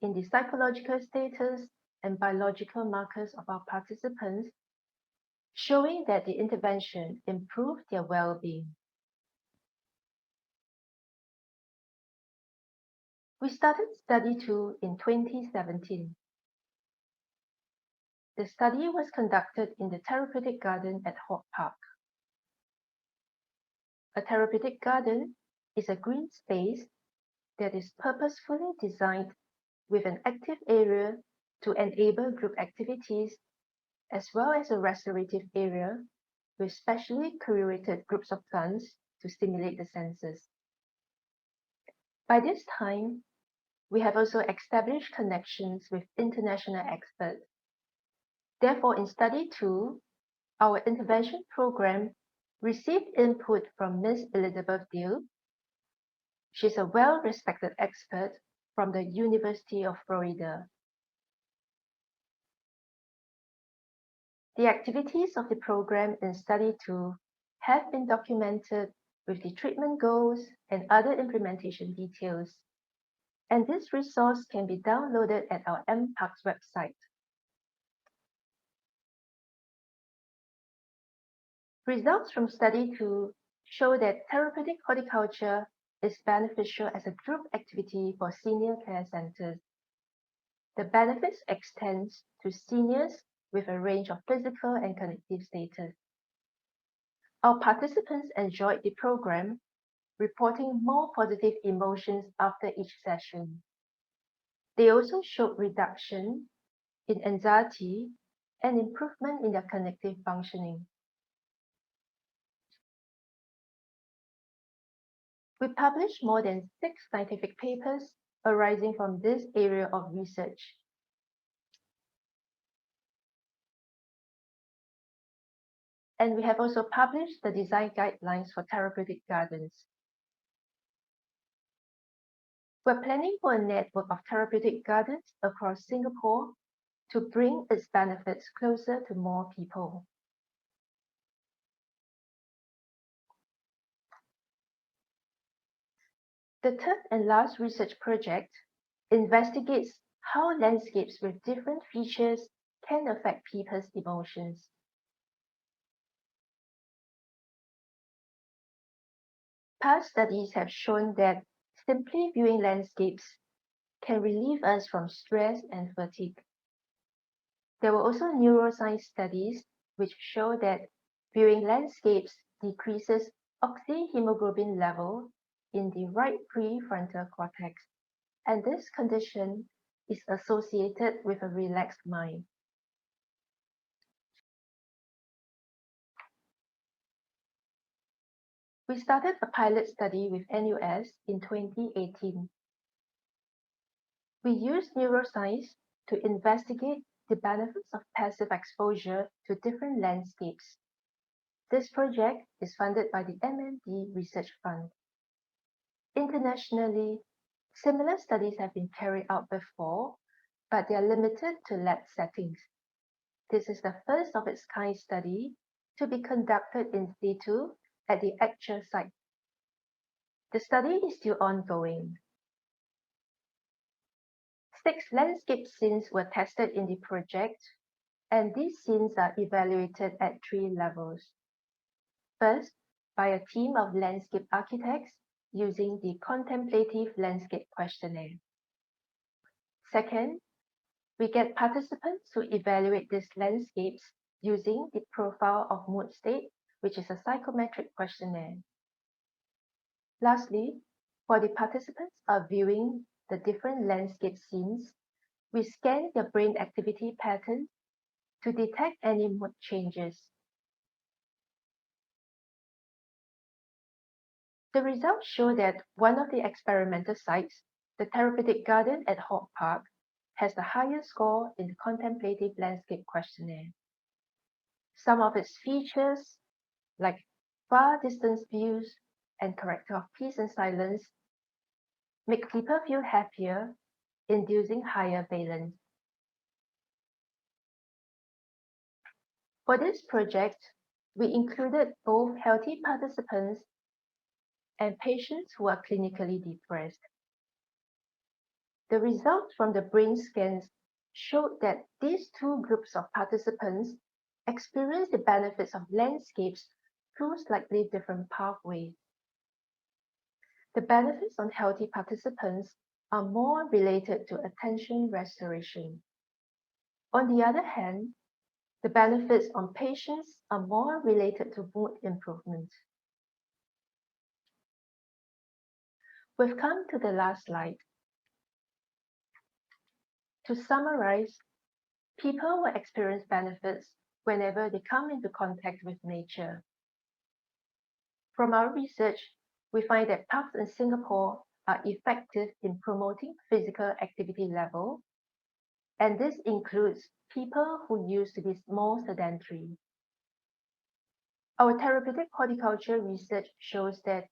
in the psychological status and biological markers of our participants, showing that the intervention improved their well-being. We started Study 2 in 2017. The study was conducted in the Therapeutic Garden at Hawke Park. A therapeutic garden is a green space that is purposefully designed with an active area to enable group activities, as well as a restorative area with specially curated groups of plants to stimulate the senses. By this time, we have also established connections with international experts. Therefore, in Study 2, our intervention program received input from Ms. Elizabeth Deal. She's a well-respected expert from the University of Florida. The activities of the program in Study 2 have been documented with the treatment goals and other implementation details, and this resource can be downloaded at our MPAC's website. Results from Study 2 show that therapeutic horticulture is beneficial as a group activity for senior care centres. The benefits extend to seniors with a range of physical and cognitive status. Our participants enjoyed the program, reporting more positive emotions after each session. They also showed reduction in anxiety and improvement in their cognitive functioning. We published more than 6 scientific papers arising from this area of research. And we have also published the design guidelines for therapeutic gardens. We're planning for a network of therapeutic gardens across Singapore to bring its benefits closer to more people. The third and last research project investigates how landscapes with different features can affect people's emotions. Past studies have shown that simply viewing landscapes can relieve us from stress and fatigue. There were also neuroscience studies which show that viewing landscapes decreases oxyhemoglobin level in the right prefrontal cortex, and this condition is associated with a relaxed mind. We started a pilot study with NUS in 2018. We used neuroscience to investigate the benefits of passive exposure to different landscapes. This project is funded by the MND Research Fund. Internationally, similar studies have been carried out before, but they are limited to lab settings. This is the first of its kind study to be conducted in situ at the actual site. The study is still ongoing. 6 landscape scenes were tested in the project, and these scenes are evaluated at 3 levels. First, by a team of landscape architects using the Contemplative Landscape Questionnaire. Second, we get participants to evaluate these landscapes using the profile of mood state, which is a psychometric questionnaire. Lastly, while the participants are viewing the different landscape scenes, we scan their brain activity pattern to detect any mood changes. The results show that one of the experimental sites, the Therapeutic Garden at Hawke Park, has the highest score in the contemplative landscape questionnaire. Some of its features, like far distance views and character of peace and silence, make people feel happier, inducing higher valence. For this project, we included both healthy participants and patients who are clinically depressed. The results from the brain scans showed that these two groups of participants experienced the benefits of landscapes through slightly different pathways. The benefits on healthy participants are more related to attention restoration. On the other hand, the benefits on patients are more related to mood improvement. We've come to the last slide. To summarize, people will experience benefits whenever they come into contact with nature. From our research, we find that parks in Singapore are effective in promoting physical activity level, and this includes people who used to be more sedentary. Our therapeutic horticulture research shows that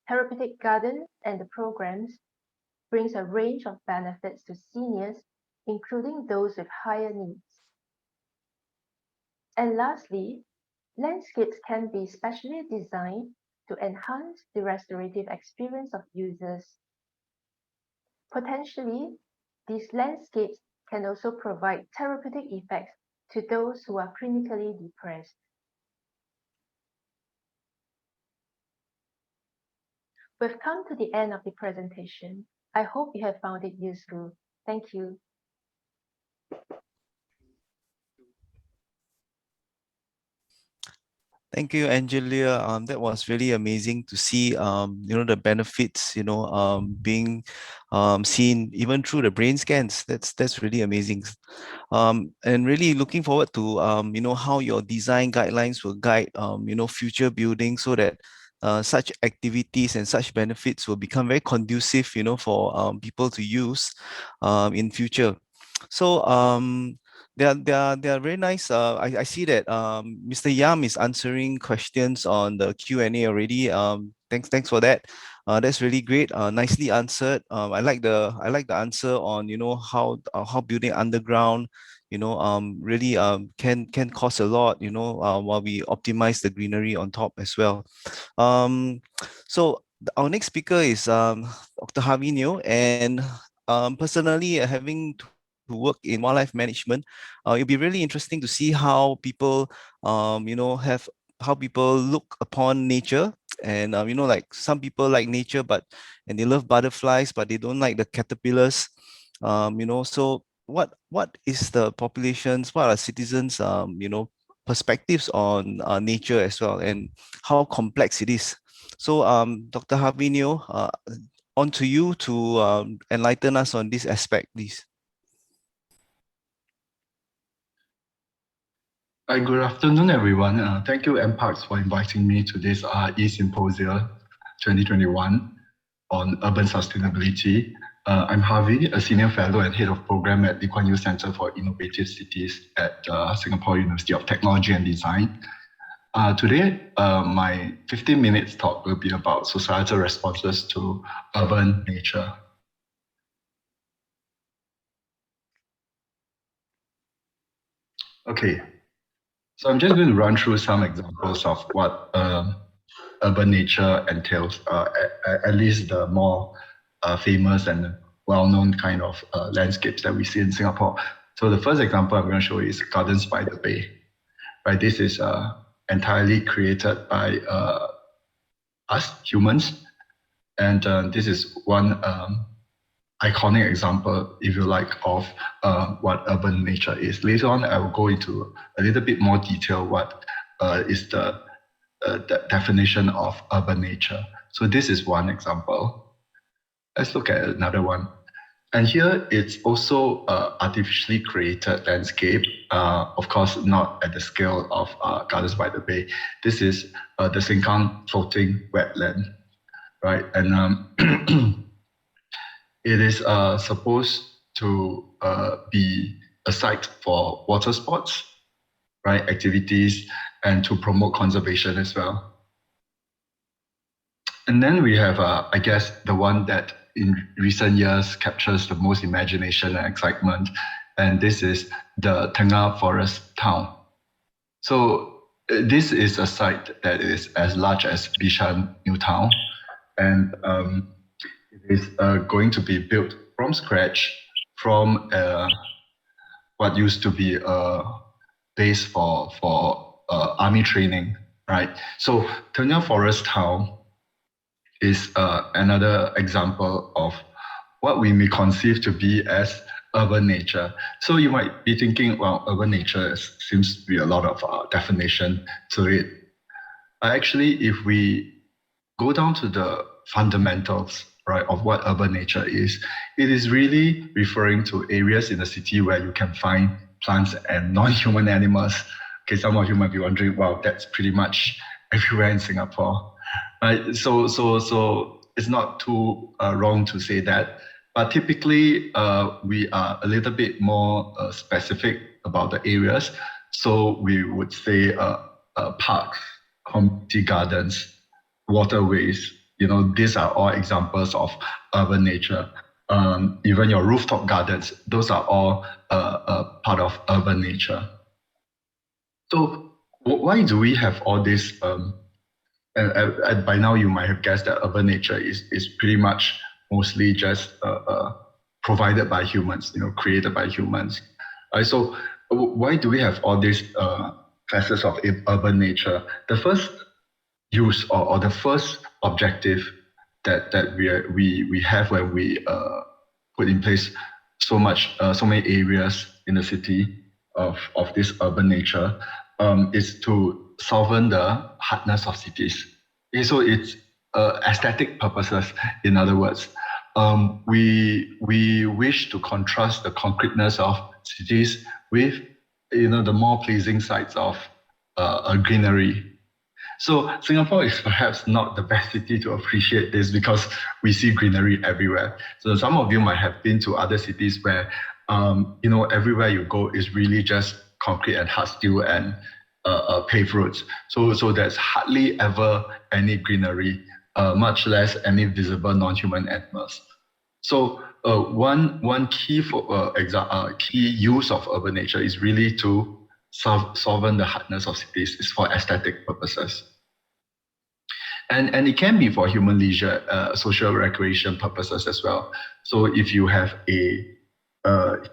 therapeutic gardens and the programs brings a range of benefits to seniors, including those with higher needs. And lastly, landscapes can be specially designed to enhance the restorative experience of users. Potentially, these landscapes can also provide therapeutic effects to those who are clinically depressed. We've come to the end of the presentation. I hope you have found it useful. Thank you. Thank you, Angelia. That was really amazing to see, the benefits, being seen even through the brain scans. That's really amazing. And really looking forward to, how your design guidelines will guide, future building so that such activities and such benefits will become very conducive, for people to use in future. So they are very nice. I see that Mr. Yam is answering questions on the Q&A already. Thanks for that. That's really great. Nicely answered. I like the answer on how building underground really can cost a lot, while we optimize the greenery on top as well. Um, so our next speaker is Dr. Harvey Neo, and personally, having to work in wildlife management, it'll be really interesting to see how people, have how people look upon nature. And like some people like nature, and they love butterflies, but they don't like the caterpillars. So what is the populations? What are citizens? Perspectives on nature as well, and how complex it is. So, Dr. Harvey Neo, on to you to enlighten us on this aspect, please. Good afternoon, everyone. Thank you, MParks, for inviting me to this e-Symposia 2021 on urban sustainability. I'm Harvey, a senior fellow and head of program at the Kuan Yew Center for Innovative Cities at Singapore University of Technology and Design. Today, my 15 minutes talk will be about societal responses to urban nature. Okay, so I'm just going to run through some examples of what urban nature entails, at least the more famous and well-known kind of landscapes that we see in Singapore. So the first example I'm going to show is Gardens by the Bay. Right, this is entirely created by us humans, and this is one iconic example, if you like, of what urban nature is. Later on, I will go into a little bit more detail what is the definition of urban nature. So this is one example. Let's look at another one. And here it's also artificially created landscape, of course, not at the scale of Gardens by the Bay. This is the Sengkang floating wetland, right? And it is supposed to be a site for water sports, right? Activities, and to promote conservation as well. And then we have, I guess, the one that in recent years captures the most imagination and excitement, and this is the Tengah Forest Town. So this is a site that is as large as Bishan New Town, and it is going to be built from scratch from what used to be a base for army training, right? So Tengah Forest Town is another example of what we may conceive to be as urban nature. So you might be thinking, well, urban nature seems to be a lot of definition to it. Actually, if we go down to the fundamentals, right, of what urban nature is, it is really referring to areas in the city where you can find plants and non-human animals. Okay, some of you might be wondering, wow, that's pretty much everywhere in Singapore. Right, so it's not too wrong to say that, but typically we are a little bit more specific about the areas. So we would say parks, community gardens, waterways. You know, these are all examples of urban nature. Even your rooftop gardens, those are all part of urban nature. So why do we have all this? And by now you might have guessed that urban nature is pretty much mostly just provided by humans, you know, created by humans. So why do we have all these classes of urban nature? The first use or the first objective that we have when we put in place so many areas in the city of this urban nature is to soften the hardness of cities. Okay, so it's aesthetic purposes. In other words, we wish to contrast the concreteness of cities with, you know, the more pleasing sides of a greenery. So Singapore is perhaps not the best city to appreciate this because we see greenery everywhere. So some of you might have been to other cities where, you know, everywhere you go is really just concrete and hard steel and paved roads. So there's hardly ever any greenery, much less any visible non-human animals. So one key key use of urban nature is really to soften the hardness of cities. Is for aesthetic purposes. And it can be for human leisure, social recreation purposes as well. So if you have a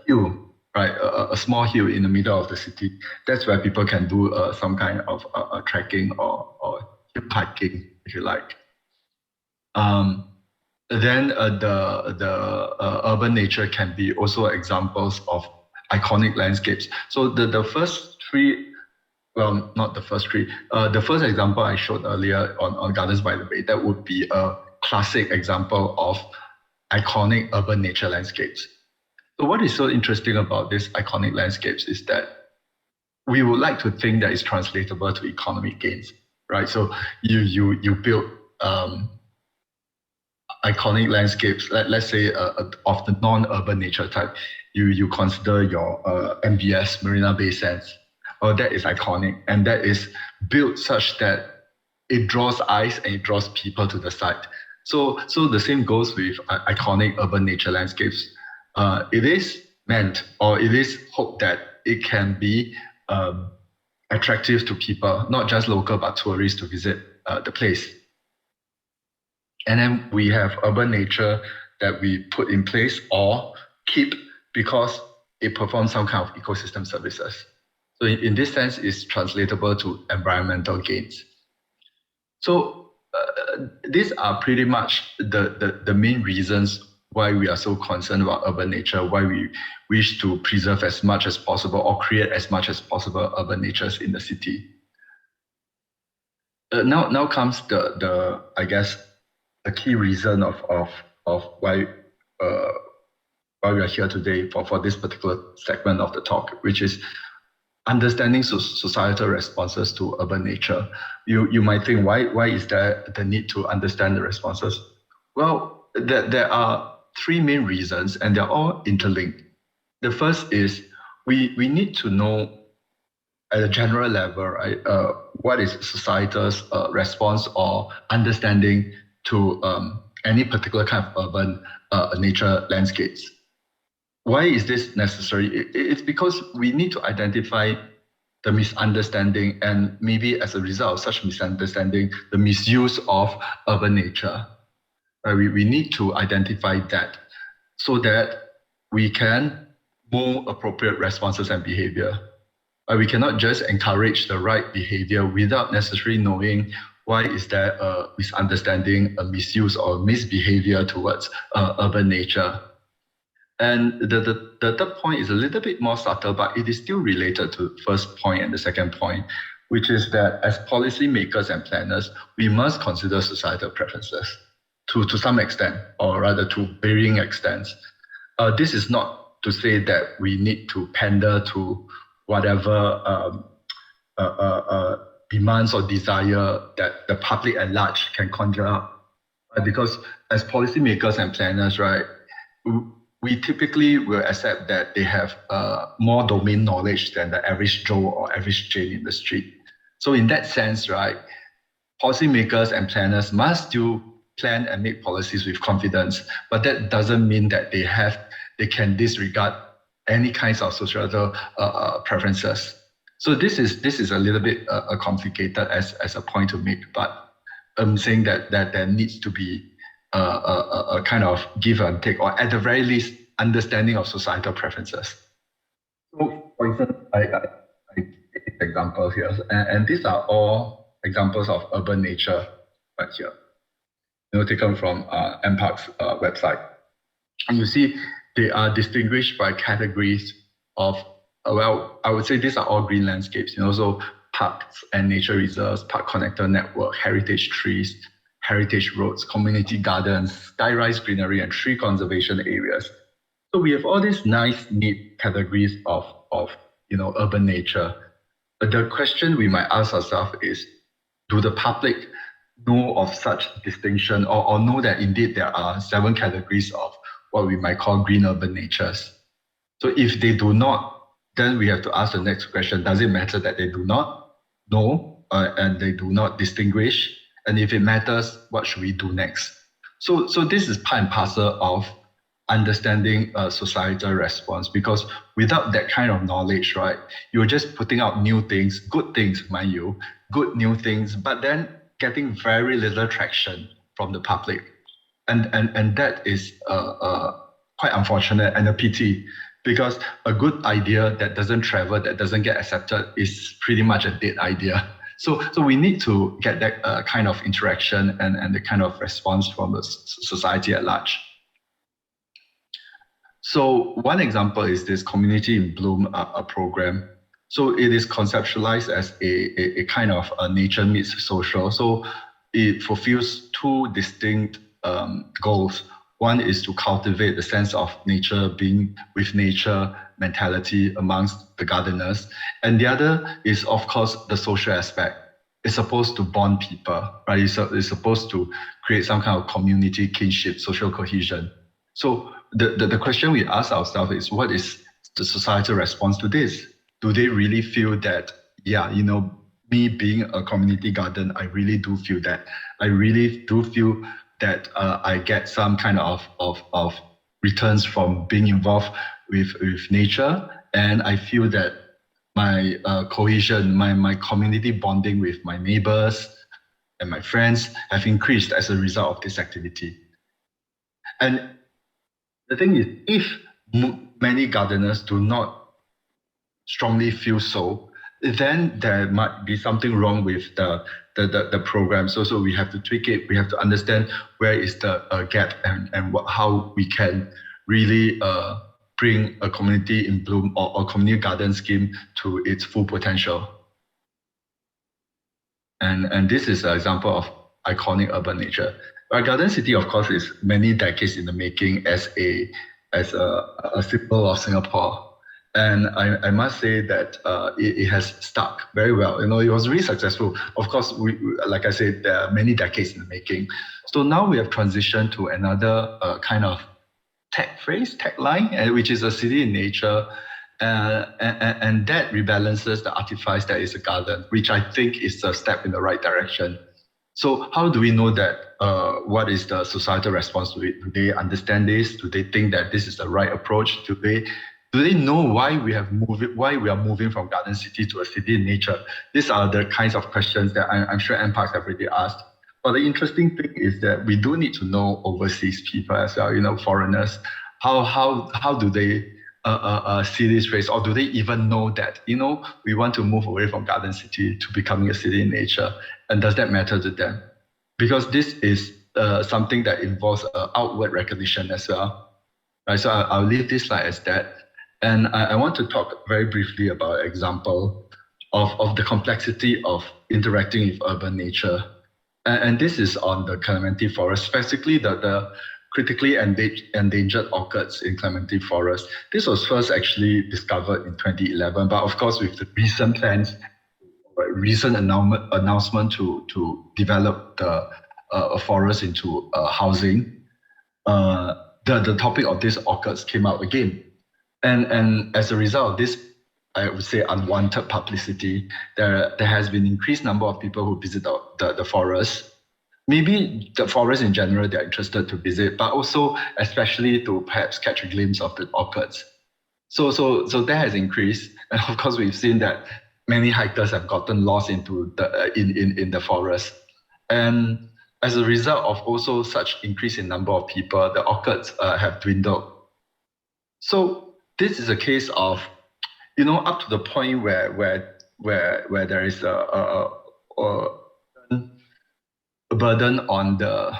hill, right, a small hill in the middle of the city, that's where people can do some kind of trekking or hiking, if you like. Then the urban nature can be also examples of iconic landscapes. So the first three, well, not the first three, the first example I showed earlier on Gardens by the Bay, that would be a classic example of iconic urban nature landscapes. So what is so interesting about these iconic landscapes is that we would like to think that it's translatable to economic gains, right? So you build iconic landscapes, let's say of the non-urban nature type. You consider your MBS, Marina Bay Sands. Oh, that is iconic, and that is built such that it draws eyes and it draws people to the site. So the same goes with iconic urban nature landscapes. It is meant, or it is hoped that it can be attractive to people, not just local, but tourists to visit the place. And then we have urban nature that we put in place or keep because it performs some kind of ecosystem services. So in this sense, it's translatable to environmental gains. So these are pretty much the main reasons why we are so concerned about urban nature, why we wish to preserve as much as possible or create as much as possible urban natures in the city. Now comes the I guess the key reason of why we are here today for this particular segment of the talk, which is understanding societal responses to urban nature. You might think, why is there the need to understand the responses? Well, there are three main reasons, and they're all interlinked. The first is we need to know at a general level, right? What is societal's response or understanding to any particular kind of urban nature landscapes? Why is this necessary? It's because we need to identify the misunderstanding and maybe as a result of such misunderstanding, the misuse of urban nature. We need to identify that so that we can move appropriate responses and behavior. We cannot just encourage the right behavior without necessarily knowing why is there a misunderstanding, a misuse or misbehavior towards urban nature. And the third point is a little bit more subtle, but it is still related to the first point and the second point, which is that as policymakers and planners, we must consider societal preferences to some extent, or rather to varying extents. This is not to say that we need to pander to whatever demands or desire that the public at large can conjure up. Because as policymakers and planners, right, we typically will accept that they have more domain knowledge than the average Joe or average Jane in the street. So in that sense, right, policymakers and planners must still plan and make policies with confidence, but that doesn't mean that they can disregard any kinds of societal preferences. So this is a little bit complicated as a point to make, but I'm saying that there needs to be a kind of give and take, or at the very least, understanding of societal preferences. So, for instance, I take examples here, and these are all examples of urban nature right here. Taken from MPark's website, and you see they are distinguished by categories of I would say these are all green landscapes. So parks and nature reserves, park connector network, heritage trees, heritage roads, community gardens, sky-rise greenery, and tree conservation areas. So we have all these nice, neat categories of urban nature. But the question we might ask ourselves is, do the public know of such distinction or know that indeed there are 7 categories of what we might call green urban natures? So if they do not, then we have to ask the next question, does it matter that they do not know and they do not distinguish? And if it matters, what should we do next? So this is part and parcel of understanding societal response, because without that kind of knowledge, right, you're just putting out new things, good things, mind you, good new things, but then getting very little traction from the public. And that is quite unfortunate and a pity, because a good idea that doesn't travel, that doesn't get accepted, is pretty much a dead idea. So we need to get that kind of interaction and the kind of response from the society at large. So one example is this Community in Bloom program. So it is conceptualized as a kind of nature meets social. So it fulfills 2 distinct goals. One is to cultivate the sense of nature, being with nature mentality amongst the gardeners. And the other is, of course, the social aspect. It's supposed to bond people, right? It's supposed to create some kind of community kinship, social cohesion. So the question we ask ourselves is, what is the societal response to this? Do they really feel that, me being a community garden, I really do feel that. I really do feel that I get some kind of returns from being involved with nature. And I feel that my cohesion, my community bonding with my neighbors and my friends have increased as a result of this activity. And the thing is, if many gardeners do not strongly feel so, then there might be something wrong with the the program. So we have to tweak it. We have to understand where is the gap and how we can really bring a community in bloom or community garden scheme to its full potential. And this is an example of iconic urban nature. Our garden city, of course, is many decades in the making as a symbol of Singapore. And I must say that it has stuck very well. It was really successful. Of course, like I said, there are many decades in the making. So now we have transitioned to another kind of tagline, which is a city in nature. And that rebalances the artifice that is a garden, which I think is a step in the right direction. So how do we know that? What is the societal response to it? Do they understand this? Do they think that this is the right approach? Do they know why we are moving from garden city to a city in nature? These are the kinds of questions that I'm sure NParks have already asked. But the interesting thing is that we do need to know overseas people as well, foreigners. How do they see this race, or do they even know that we want to move away from garden city to becoming a city in nature, and does that matter to them? Because this is something that involves outward recognition as well, right? So I'll leave this slide as that, and I want to talk very briefly about an example of the complexity of interacting with urban nature, and this is on the Clementi Forest, specifically the critically endangered orchids in Clementi Forest. This was first actually discovered in 2011, but of course with the recent plans, recent announcement to develop the forest into housing, the topic of these orchids came out again. And as a result of this, I would say unwanted publicity, there has been increased number of people who visit the forest. Maybe the forest in general, they're interested to visit, but also especially to perhaps catch a glimpse of the orchids. So that has increased. And of course, we've seen that many hikers have gotten lost into in the forest. And as a result of also such increase in number of people, the orchids have dwindled. So this is a case of, up to the point where there is a burden on the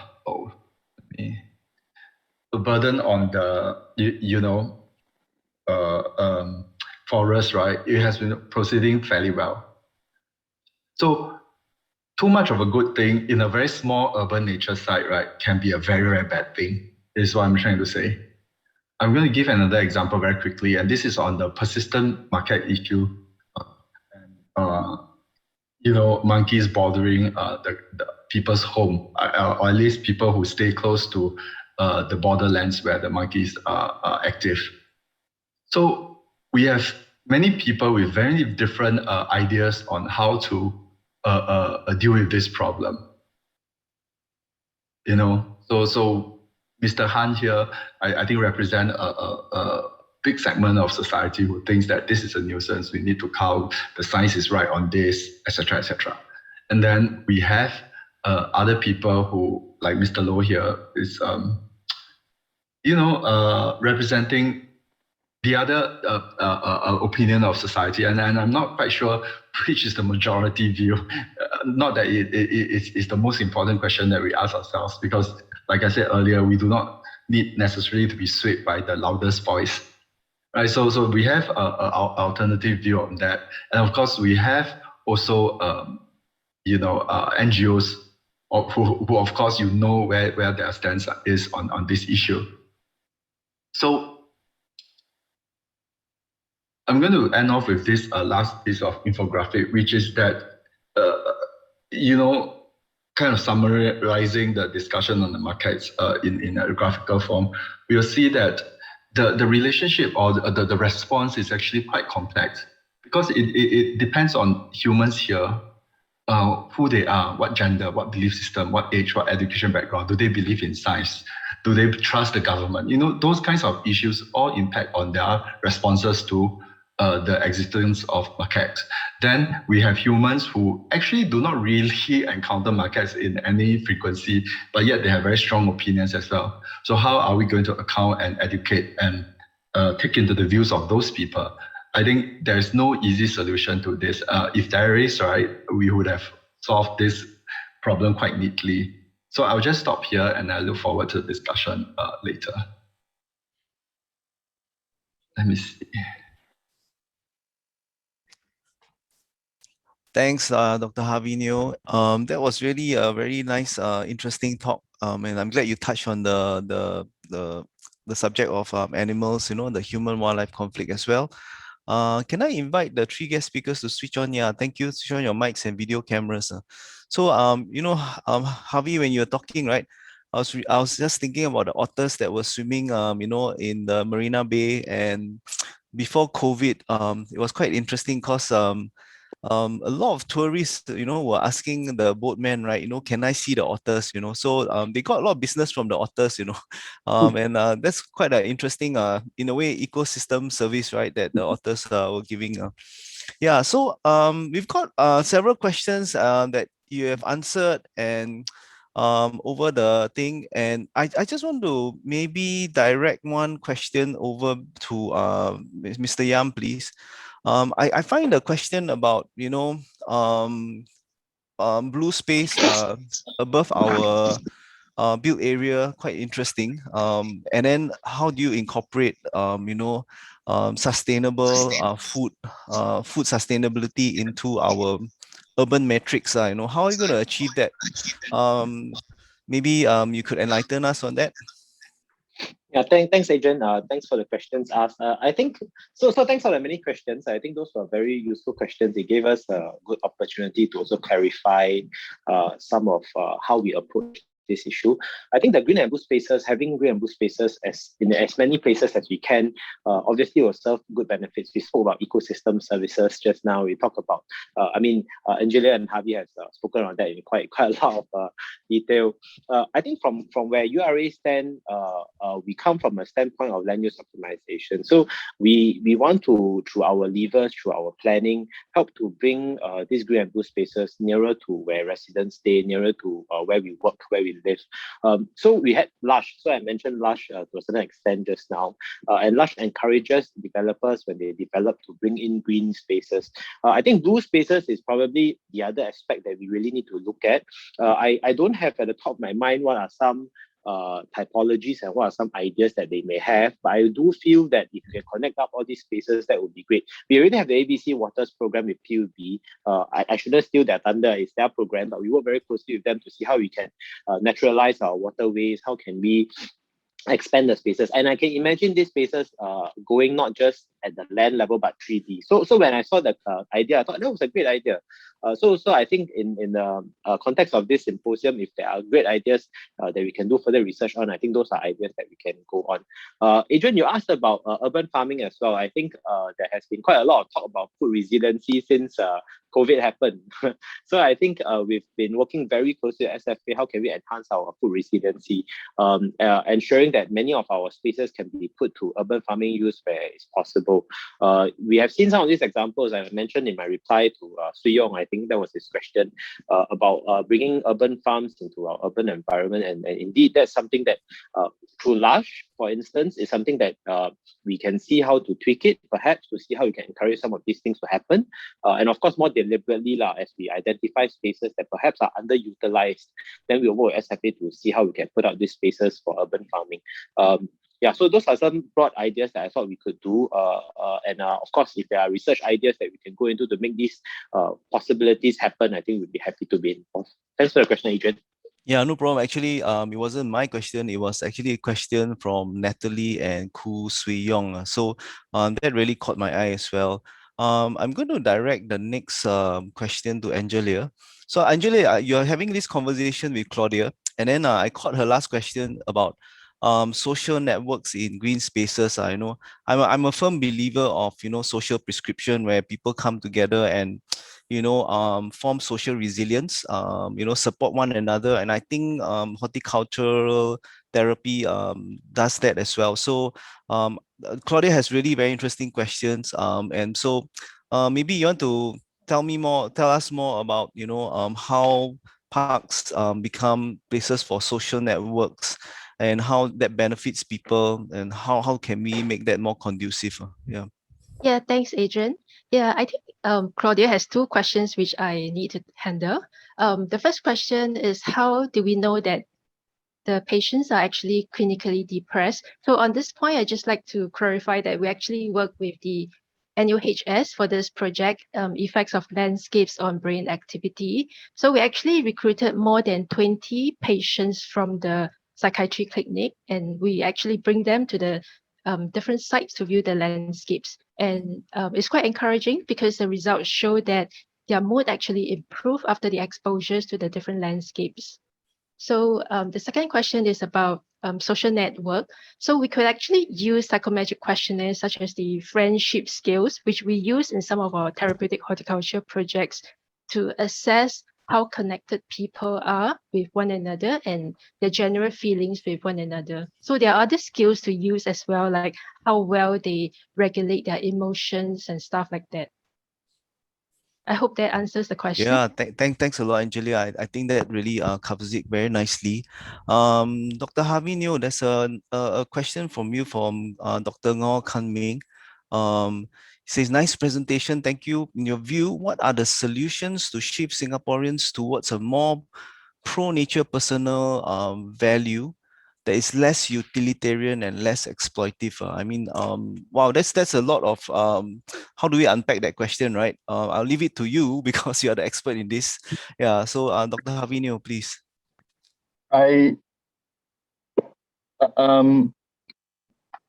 forest, right? It has been proceeding fairly well. So too much of a good thing in a very small urban nature site, right, can be a very, very bad thing. This is what I'm trying to say. I'm going to give another example very quickly, and this is on the persistent macaque issue. Monkeys bothering the people's home, or at least people who stay close to the borderlands where the monkeys are active. So we have many people with very different ideas on how to deal with this problem. So Mr. Han here, I think represent a big segment of society who thinks that this is a nuisance. We need to count, the science is right on this, etc., etc. And then we have other people who, like Mr. Low here, is representing the other opinion of society, and I'm not quite sure which is the majority view. Not that it's the most important question that we ask ourselves, because, like I said earlier, we do not need necessarily to be swayed by the loudest voice, right? So we have an alternative view on that, and of course we have also NGOs who of course where their stance is on this issue. So I'm going to end off with this last piece of infographic, which is that, kind of summarizing the discussion on the macaques in a graphical form. We'll see that the relationship or the response is actually quite complex, because it depends on humans here, who they are, what gender, what belief system, what age, what education background. Do they believe in science? Do they trust the government? Those kinds of issues all impact on their responses to the existence of macaques. Then we have humans who actually do not really encounter macaques in any frequency, but yet they have very strong opinions as well. So how are we going to account and educate and take into the views of those people? I think there's no easy solution to this. If there is, right, we would have solve this problem quite neatly. So I'll just stop here and I look forward to the discussion later. Let me see. Thanks, Dr. Harvey. That was really a very nice, interesting talk. And I'm glad you touched on the subject of animals, the human-wildlife conflict as well. Can I invite the three guest speakers to switch on? Yeah, thank you. Switch on your mics and video cameras. So, Harvey, when you were talking, right, I was just thinking about the otters that were swimming, in the Marina Bay, and before COVID, it was quite interesting because a lot of tourists, were asking the boatman, right, can I see the otters, so they got a lot of business from the otters, and that's quite an interesting, in a way, ecosystem service, right, that the otters were giving. Yeah, so we've got several questions that you have answered and over the thing, and I just want to maybe direct one question over to Mr. Yam, please. I find the question about, blue space above our built area quite interesting. And then how do you incorporate, sustainable food sustainability into our urban metrics? How are you going to achieve that? Maybe you could enlighten us on that. Yeah, thanks, Adrian. Thanks for the questions asked. I think so. Thanks for the many questions. I think those were very useful questions. It gave us a good opportunity to also clarify some of how we approach this issue. I think the green and blue spaces, having green and blue spaces in as many places as we can, obviously will serve good benefits. We spoke about ecosystem services just now. We talked about, Angelia and Harvey has spoken on that in quite a lot of detail. I think from where URA stand, we come from a standpoint of land use optimization. So we want to, through our levers, through our planning, help to bring these green and blue spaces nearer to where residents stay, nearer to where we work, where we live. So we had Lush. So I mentioned Lush to a certain extent just now. And Lush encourages developers when they develop to bring in green spaces. I think blue spaces is probably the other aspect that we really need to look at. I don't have at the top of my mind what are some typologies and what are some ideas that they may have, but I do feel that if you can connect up all these spaces, that would be great. We already have the ABC Waters program with PUB. I shouldn't steal their thunder, it's their program, but we work very closely with them to see how we can naturalize our waterways, how can we expand the spaces. And I can imagine these spaces going not just at the land level, but 3D. So when I saw the idea, I thought that was a great idea. So I think in the context of this symposium, if there are great ideas that we can do further research on, I think those are ideas that we can go on. Adrian, you asked about urban farming as well. I think there has been quite a lot of talk about food resiliency since COVID happened. So I think we've been working very closely with SFA. How can we enhance our food resiliency? Ensuring that many of our spaces can be put to urban farming use where it's possible. We have seen some of these examples I mentioned in my reply to Sui Yong. I think that was his question about bringing urban farms into our urban environment. And indeed, that's something that through Lush, for instance, is something that we can see how to tweak it, perhaps to see how we can encourage some of these things to happen. And of course, more deliberately, as we identify spaces that perhaps are underutilized, then we'll work with SFA to see how we can put out these spaces for urban farming. Yeah, so those are some broad ideas that I thought we could do. And of course, if there are research ideas that we can go into to make these possibilities happen, I think we'd be happy to be involved. Thanks for the question, Adrian. Yeah, no problem. Actually, it wasn't my question. It was actually a question from Natalie and Ku Sui Yong. So that really caught my eye as well. I'm going to direct the next question to Angelia. So Angelia, you're having this conversation with Claudia, and then I caught her last question about social networks in green spaces. I'm a firm believer of social prescription where people come together and form social resilience, support one another. And I think horticultural therapy does that as well. So Claudia has really very interesting questions. And so maybe you want to tell us more about, how parks become places for social networks and how that benefits people, and how can we make that more conducive? Yeah. Yeah, thanks, Adrian. Yeah, I think Claudia has two questions which I need to handle. The first question is, how do we know that the patients are actually clinically depressed? So on this point, I just like to clarify that we actually work with the NUHS for this project, effects of landscapes on brain activity. So we actually recruited more than 20 patients from the psychiatry clinic, and we actually bring them to the different sites to view the landscapes. And it's quite encouraging because the results show that their mood actually improved after the exposures to the different landscapes. So the second question is about social network. So we could actually use psychometric questionnaires such as the friendship scales, which we use in some of our therapeutic horticulture projects to assess how connected people are with one another and their general feelings with one another. So there are other skills to use as well, like how well they regulate their emotions and stuff like that. I hope that answers the question. Yeah, thanks a lot, Angelia. I think that really covers it very nicely. Dr. Harvey Neo, there's a question from you from Dr. Ngor Kan Ming. He says, nice presentation. Thank you. In your view, what are the solutions to shift Singaporeans towards a more pro-nature personal value that is less utilitarian and less exploitive? I mean, wow, that's a lot of how do we unpack that question, right? I'll leave it to you because you are the expert in this. Yeah, so Dr. Havino, please. I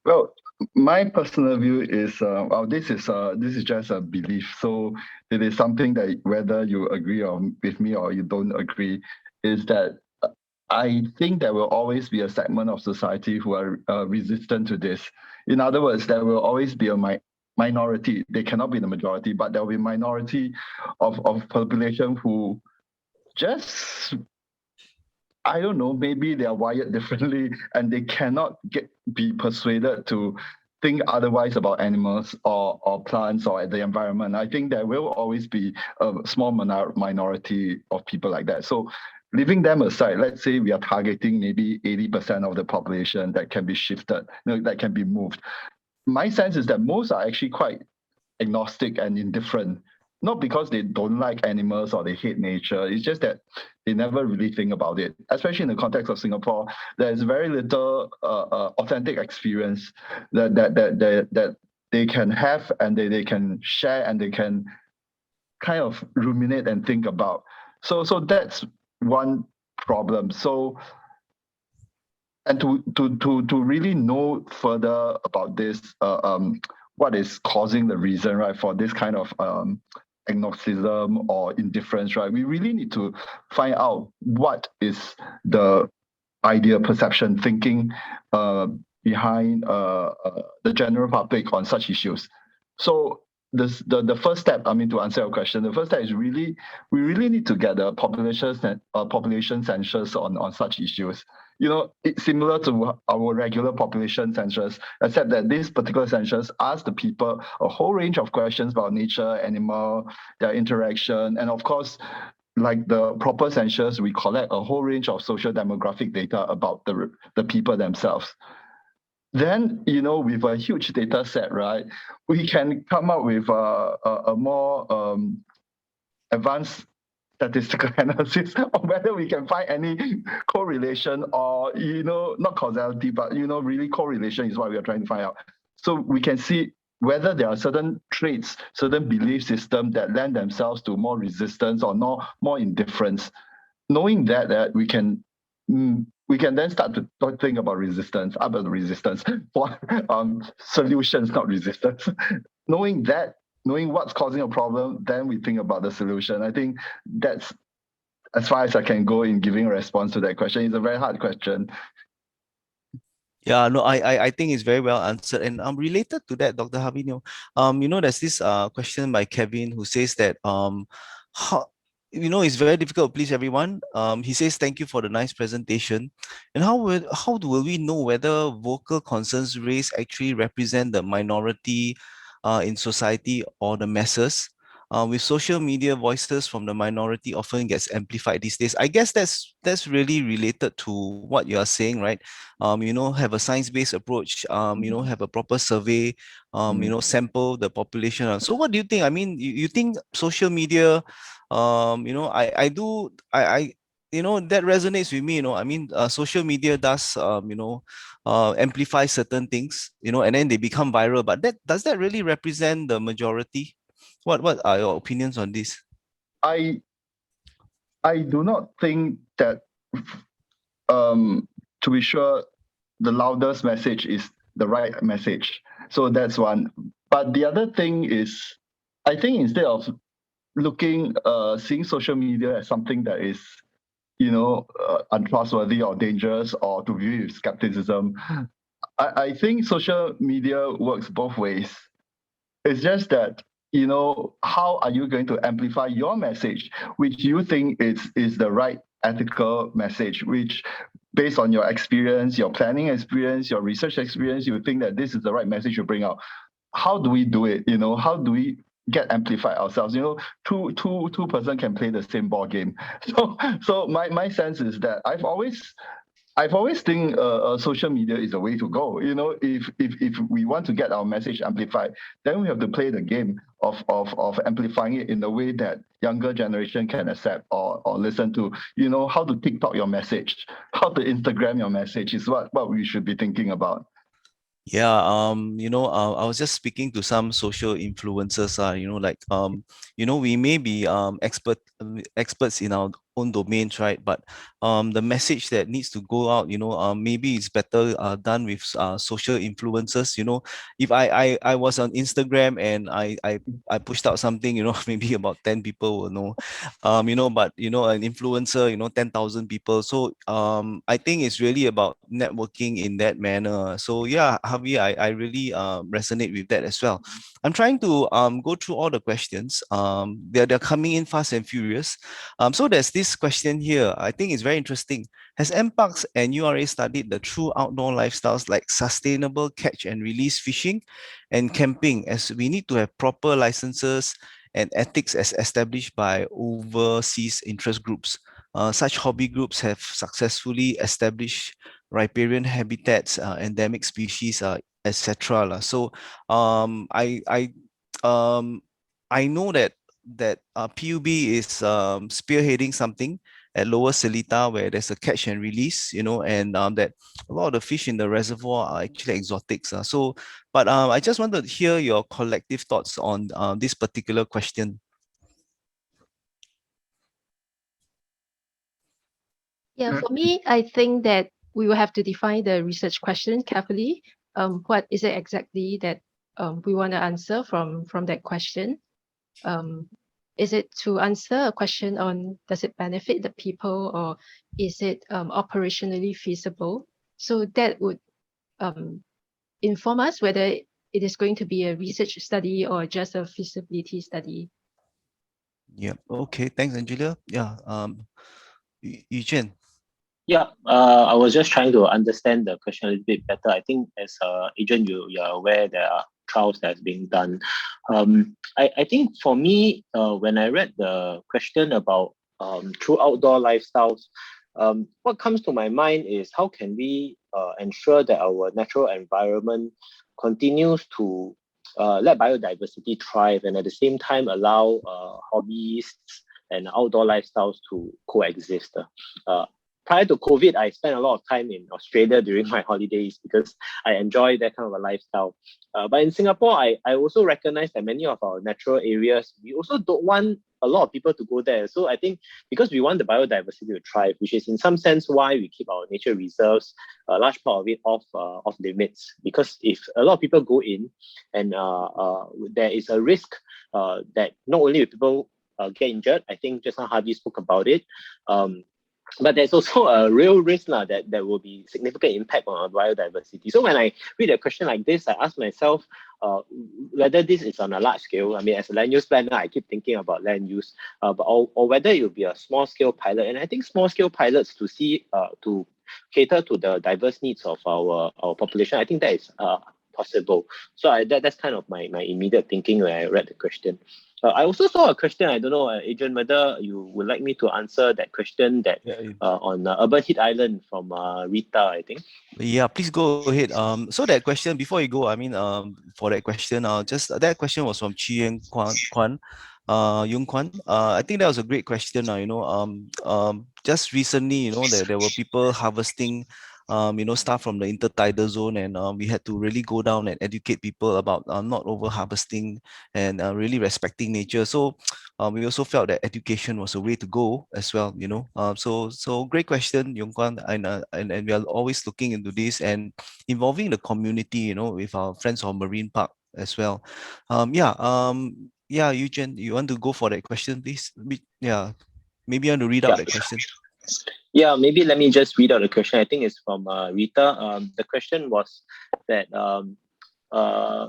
well, my personal view is well, this is just a belief. So it is something that whether you agree with me or you don't agree, is that I think there will always be a segment of society who are resistant to this. In other words, there will always be a minority. They cannot be the majority, but there will be a minority of population who just, I don't know, maybe they are wired differently and they cannot be persuaded to think otherwise about animals or plants or the environment. I think there will always be a small minority of people like that. So leaving them aside, let's say we are targeting maybe 80% of the population that can be shifted, that can be moved. My sense is that most are actually quite agnostic and indifferent, not because they don't like animals or they hate nature. It's just that they never really think about it. Especially in the context of Singapore, there's very little authentic experience that they can have and they can share and they can kind of ruminate and think about. So that's one problem. So, and to really know further about this, what is causing the reason, right, for this kind of agnosticism or indifference, right? We really need to find out what is the idea, perception, thinking behind the general public on such issues. So the first step, I mean, to answer your question, the first step is we really need to get the population census on such issues. It's similar to our regular population census, except that this particular census asks the people a whole range of questions about nature, animal, their interaction, and of course, like the proper census, we collect a whole range of social demographic data about the people themselves. Then, with a huge data set, right, we can come up with a more advanced statistical analysis of whether we can find any correlation or, not causality, but, really correlation is what we are trying to find out. So we can see whether there are certain traits, certain belief systems that lend themselves to more resistance or more indifference. Knowing that we can then start to think about resistance, for solutions, not resistance. Knowing what's causing a problem, then we think about the solution. I think that's as far as I can go in giving a response to that question. It's a very hard question. Yeah, no, I think it's very well answered. And related to that, Dr. Havino, there's this question by Kevin who says that how it's very difficult to please everyone. He says thank you for the nice presentation. And how will we know whether vocal concerns raised actually represent the minority in society or the masses? with social media, voices from the minority often gets amplified these days. I guess that's really related to what you are saying, right? Have a science-based approach, have a proper survey, sample the population. So what do you think? I mean, you think social media, that resonates with me, I mean, social media does, amplify certain things, and then they become viral, but does that really represent the majority? What are your opinions on this? I I do not think that to be sure the loudest message is the right message. So that's one. But the other thing is, I think instead of seeing social media as something that is, untrustworthy or dangerous or to view with skepticism, I think social media works both ways. It's just that, how are you going to amplify your message, which you think is the right ethical message, which based on your experience, your planning experience, your research experience, you think that this is the right message to bring out. How do we do it? How do we get amplified ourselves? Two person can play the same ball game. So my sense is that I've always think social media is a way to go. If we want to get our message amplified, then we have to play the game of amplifying it in a way that younger generation can accept or listen to. How to TikTok your message, how to Instagram your message is what we should be thinking about. Yeah, I was just speaking to some social influencers, we may be experts in our own domains, right? But the message that needs to go out, maybe it's better done with social influencers. If I was on Instagram and I pushed out something, maybe about 10 people will know, but an influencer, 10,000 people. So I think it's really about networking in that manner. So yeah, Harvey, I really resonate with that as well. I'm trying to go through all the questions. They're coming in fast and furious. So there's this question here. I think it's very interesting. Has MParks and URA studied the true outdoor lifestyles like sustainable catch and release fishing and camping, as we need to have proper licenses and ethics as established by overseas interest groups? Such hobby groups have successfully established riparian habitats, endemic species, etc. So um, I know that PUB is spearheading something at Lower Seletar where there's a catch and release, and that a lot of the fish in the reservoir are actually exotics. But I just wanted to hear your collective thoughts on this particular question. Yeah, for me, I think that we will have to define the research question carefully. What is it exactly that we want to answer from that question? Is it to answer a question on does it benefit the people, or is it operationally feasible? So that would inform us whether it is going to be a research study or just a feasibility study. Yeah. Okay. Thanks, Angelia. Yeah. Yujian. Yeah, I was just trying to understand the question a little bit better. I think as Adrian, you are aware there are trials that's being done. I think for me, when I read the question about true outdoor lifestyles, what comes to my mind is how can we ensure that our natural environment continues to let biodiversity thrive and at the same time allow hobbyists and outdoor lifestyles to coexist. Prior to COVID, I spent a lot of time in Australia during my holidays because I enjoy that kind of a lifestyle. But in Singapore, I also recognize that many of our natural areas, we also don't want a lot of people to go there. So I think because we want the biodiversity to thrive, which is in some sense why we keep our nature reserves, a large part of it off limits. Because if a lot of people go in and there is a risk that not only will people get injured, I think just now Harvey spoke about it, but there's also a real risk that there will be significant impact on our biodiversity. So when I read a question like this, I ask myself whether this is on a large scale. I mean, as a land use planner, I keep thinking about land use, or whether it will be a small scale pilot. And I think small scale pilots to cater to the diverse needs of our population, I think that is possible. So that's kind of my immediate thinking when I read the question. I also saw a question, I don't know, Adrian, whether you would like me to answer that question that on Urban Heat Island from Rita, I think. Yeah, please go ahead. So that question, before you go, I mean, for that question, just that question was from Yung Kwan. I think that was a great question. Just recently, there were people harvesting, stuff from the intertidal zone, and we had to really go down and educate people about not over harvesting and really respecting nature. So we also felt that education was a way to go as well. So great question, Yung Kwan, and we are always looking into this and involving the community, with our friends on Marine Park as well. Yeah, Yujian, you want to go for that question, please? Yeah, maybe you want to read out that question. Yeah, maybe let me just read out the question. I think it's from Rita. The question was that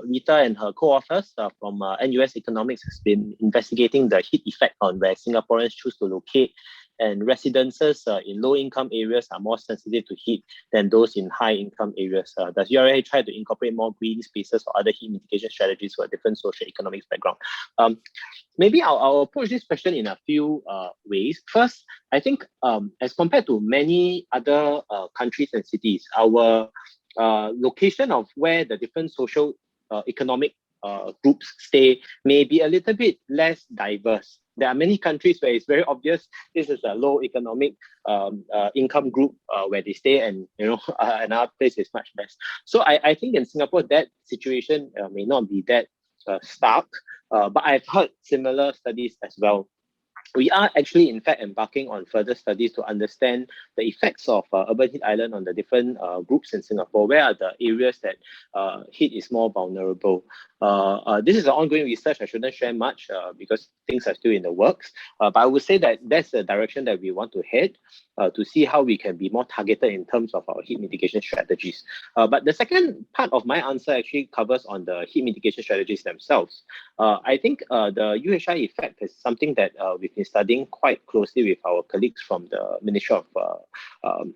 Rita and her co-authors from NUS Economics has been investigating the heat effect on where Singaporeans choose to locate, and residences in low-income areas are more sensitive to heat than those in high-income areas. Does URA try to incorporate more green spaces or other heat mitigation strategies for a different socio-economic background? Maybe I'll approach this question in a few ways. First, I think as compared to many other countries and cities, our location of where the different social economic groups stay may be a little bit less diverse. There are many countries where it's very obvious this is a low economic income group where they stay, and another place is much less. So I think in Singapore that situation may not be that stark, but I've heard similar studies as well. We are actually, in fact, embarking on further studies to understand the effects of urban heat island on the different groups in Singapore. Where are the areas that heat is more vulnerable? This is an ongoing research. I shouldn't share much because things are still in the works. But I would say that that's the direction that we want to head to see how we can be more targeted in terms of our heat mitigation strategies. But the second part of my answer actually covers on the heat mitigation strategies themselves. I think the UHI effect is something that we've been studying quite closely with our colleagues from the Ministry of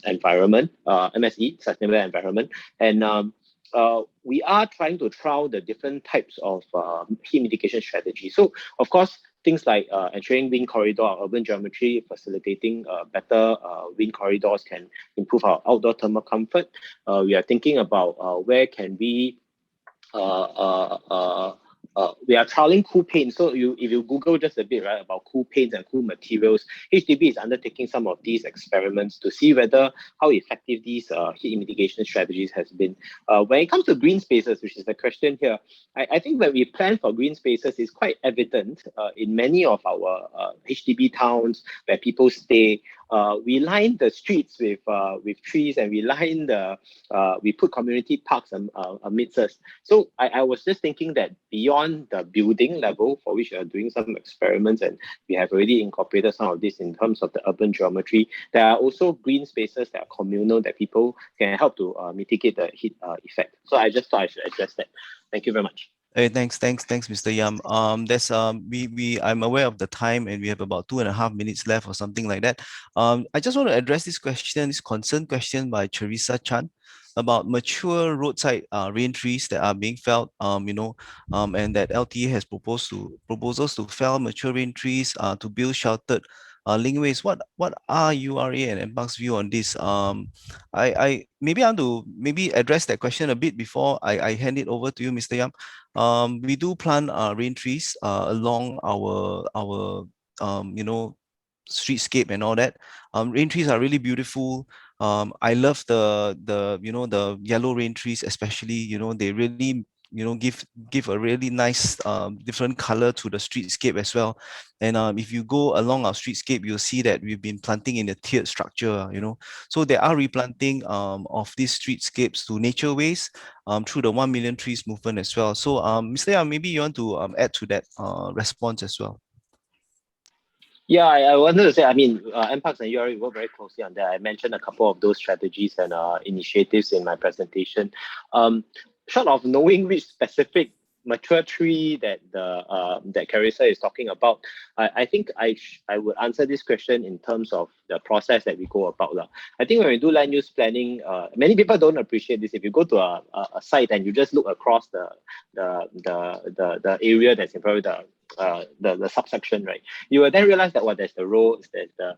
Environment, MSE, Sustainable Environment, and we are trying to trial the different types of heat mitigation strategies. So, of course, things like ensuring wind corridor or urban geometry, facilitating better wind corridors can improve our outdoor thermal comfort. We are thinking about where can we are trialing cool paint. So if you Google just a bit, right, about cool paints and cool materials, HDB is undertaking some of these experiments to see how effective these heat mitigation strategies has been. When it comes to green spaces, which is the question here, I think when we plan for green spaces, it's quite evident in many of our HDB towns where people stay. We line the streets with trees, and we put community parks amidst us. So I was just thinking that beyond the building level, for which we are doing some experiments, and we have already incorporated some of this in terms of the urban geometry, there are also green spaces that are communal that people can help to mitigate the heat effect. So I just thought I should address that. Thank you very much. Hey, thanks, Mr. Yam. I'm aware of the time, and we have about 2.5 minutes left or something like that. I just want to address this concern question by Teresa Chan about mature roadside rain trees that are being felled, and that LTA has proposals to fell mature rain trees to build sheltered linkways. What are URA and MParks' view on this? I maybe want to address that question a bit before I hand it over to you, Mr. Yam. We do plant rain trees along our streetscape and all that. Rain trees are really beautiful. I love the yellow rain trees, especially. They really give a really nice different color to the streetscape as well. And if you go along our streetscape, you'll see that we've been planting in a tiered structure. So there are replanting of these streetscapes to nature ways through the 1 million trees movement as well. So Mr. Yam, maybe you want to add to that response as well. Yeah, I wanted to say, MParks and URA work very closely on that. I mentioned a couple of those strategies and initiatives in my presentation. Short of knowing which specific mature tree that Carissa is talking about, I think I would answer this question in terms of the process that we go about. I think when we do land use planning, many people don't appreciate this. If you go to a site and you just look across the area that's in front of the subsection, right? You will then realize that there's the roads, there's the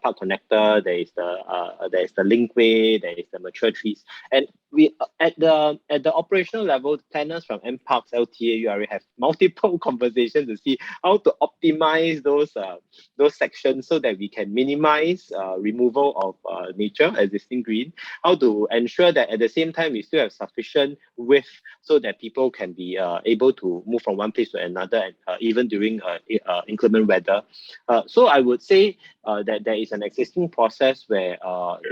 park connector, there's the linkway, there is the mature trees, and we at the operational level, planners from MParks, LTA, URA have multiple conversations to see how to optimize those sections so that we can minimize removal of nature existing green, how to ensure that at the same time we still have sufficient width so that people can be able to move from one place to another, and even during inclement weather. So I would say that there is an existing process where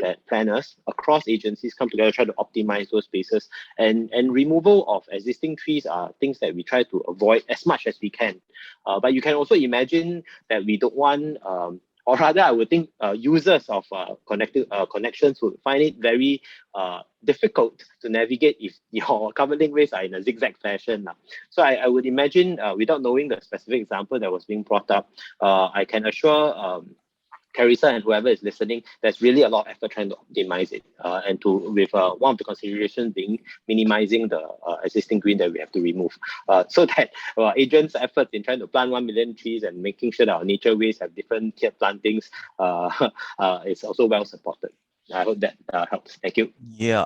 that planners across agencies come together, try to optimize those spaces, and removal of existing trees are things that we try to avoid as much as we can. But you can also imagine that we don't want, or rather, I would think users of connections would find it very difficult to navigate if your covered linkways are in a zigzag fashion. So I would imagine, without knowing the specific example that was being brought up, I can assure Carissa and whoever is listening, there's really a lot of effort trying to optimize it, and with one of the considerations being minimizing the existing green that we have to remove, so that Adrian's efforts in trying to plant 1 million trees and making sure that our nature ways have different tiered plantings is also well supported. I hope that helps. Thank you. Yeah,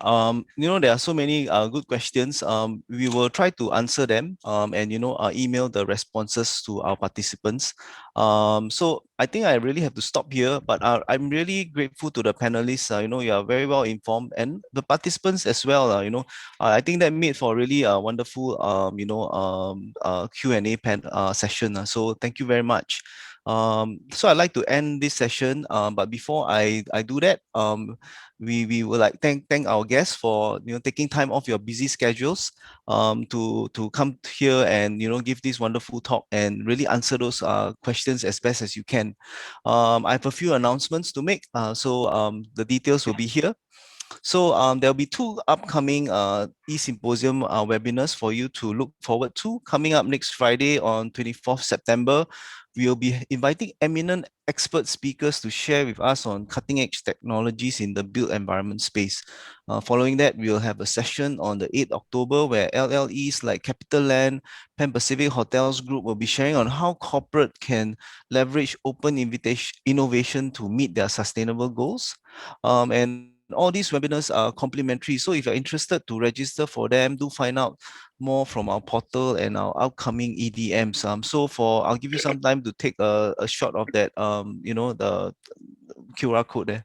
there are so many good questions. We will try to answer them, and email the responses to our participants. So I think I really have to stop here, but I'm really grateful to the panelists. You are very well informed, and the participants as well. I think that made for really a wonderful, Q&A session. So thank you very much. So I'd like to end this session, but before I do that, we would like thank our guests for taking time off your busy schedules to come here and give this wonderful talk and really answer those questions as best as you can. I have a few announcements to make, so the details will be here. So there'll be two upcoming e-Symposium webinars for you to look forward to. Coming up next Friday on 24th September, we'll be inviting eminent expert speakers to share with us on cutting-edge technologies in the built environment space. Following that, we'll have a session on the 8th October where LLEs like Capital Land, Pan Pacific Hotels Group will be sharing on how corporate can leverage open innovation to meet their sustainable goals. And all these webinars are complimentary. So if you're interested to register for them, do find out more from our portal and our upcoming EDMs. I'll give you some time to take a shot of that, the QR code there.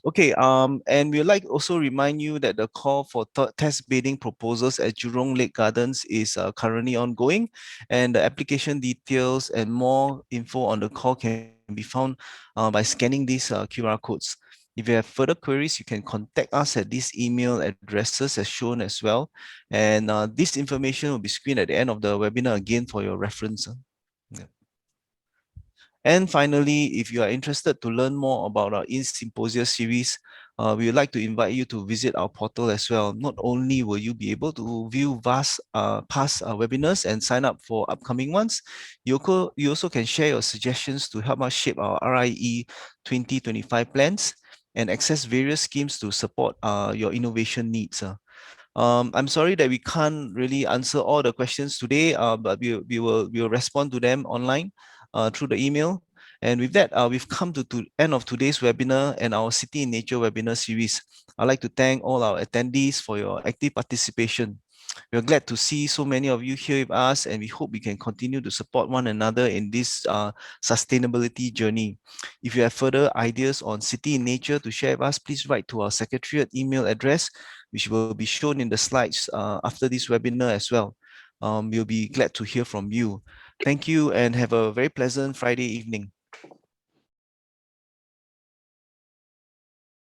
Okay, and we'd like also remind you that the call for test bidding proposals at Jurong Lake Gardens is currently ongoing, and the application details and more info on the call can be found by scanning these QR codes. If you have further queries, you can contact us at these email addresses as shown as well. And this information will be screened at the end of the webinar again for your reference. Yeah. And finally, if you are interested to learn more about our e-Symposia series, we would like to invite you to visit our portal as well. Not only will you be able to view past webinars and sign up for upcoming ones, you also can share your suggestions to help us shape our RIE 2025 plans and access various schemes to support your innovation needs. I'm sorry that we can't really answer all the questions today, but we will respond to them online through the email. And with that, we've come to end of today's webinar and our City in Nature webinar series. I'd like to thank all our attendees for your active participation. We're glad to see so many of you here with us, and we hope we can continue to support one another in this sustainability journey. If you have further ideas on City in Nature to share with us, please write to our Secretariat email address, which will be shown in the slides after this webinar as well. We'll be glad to hear from you. Thank you and have a very pleasant Friday evening.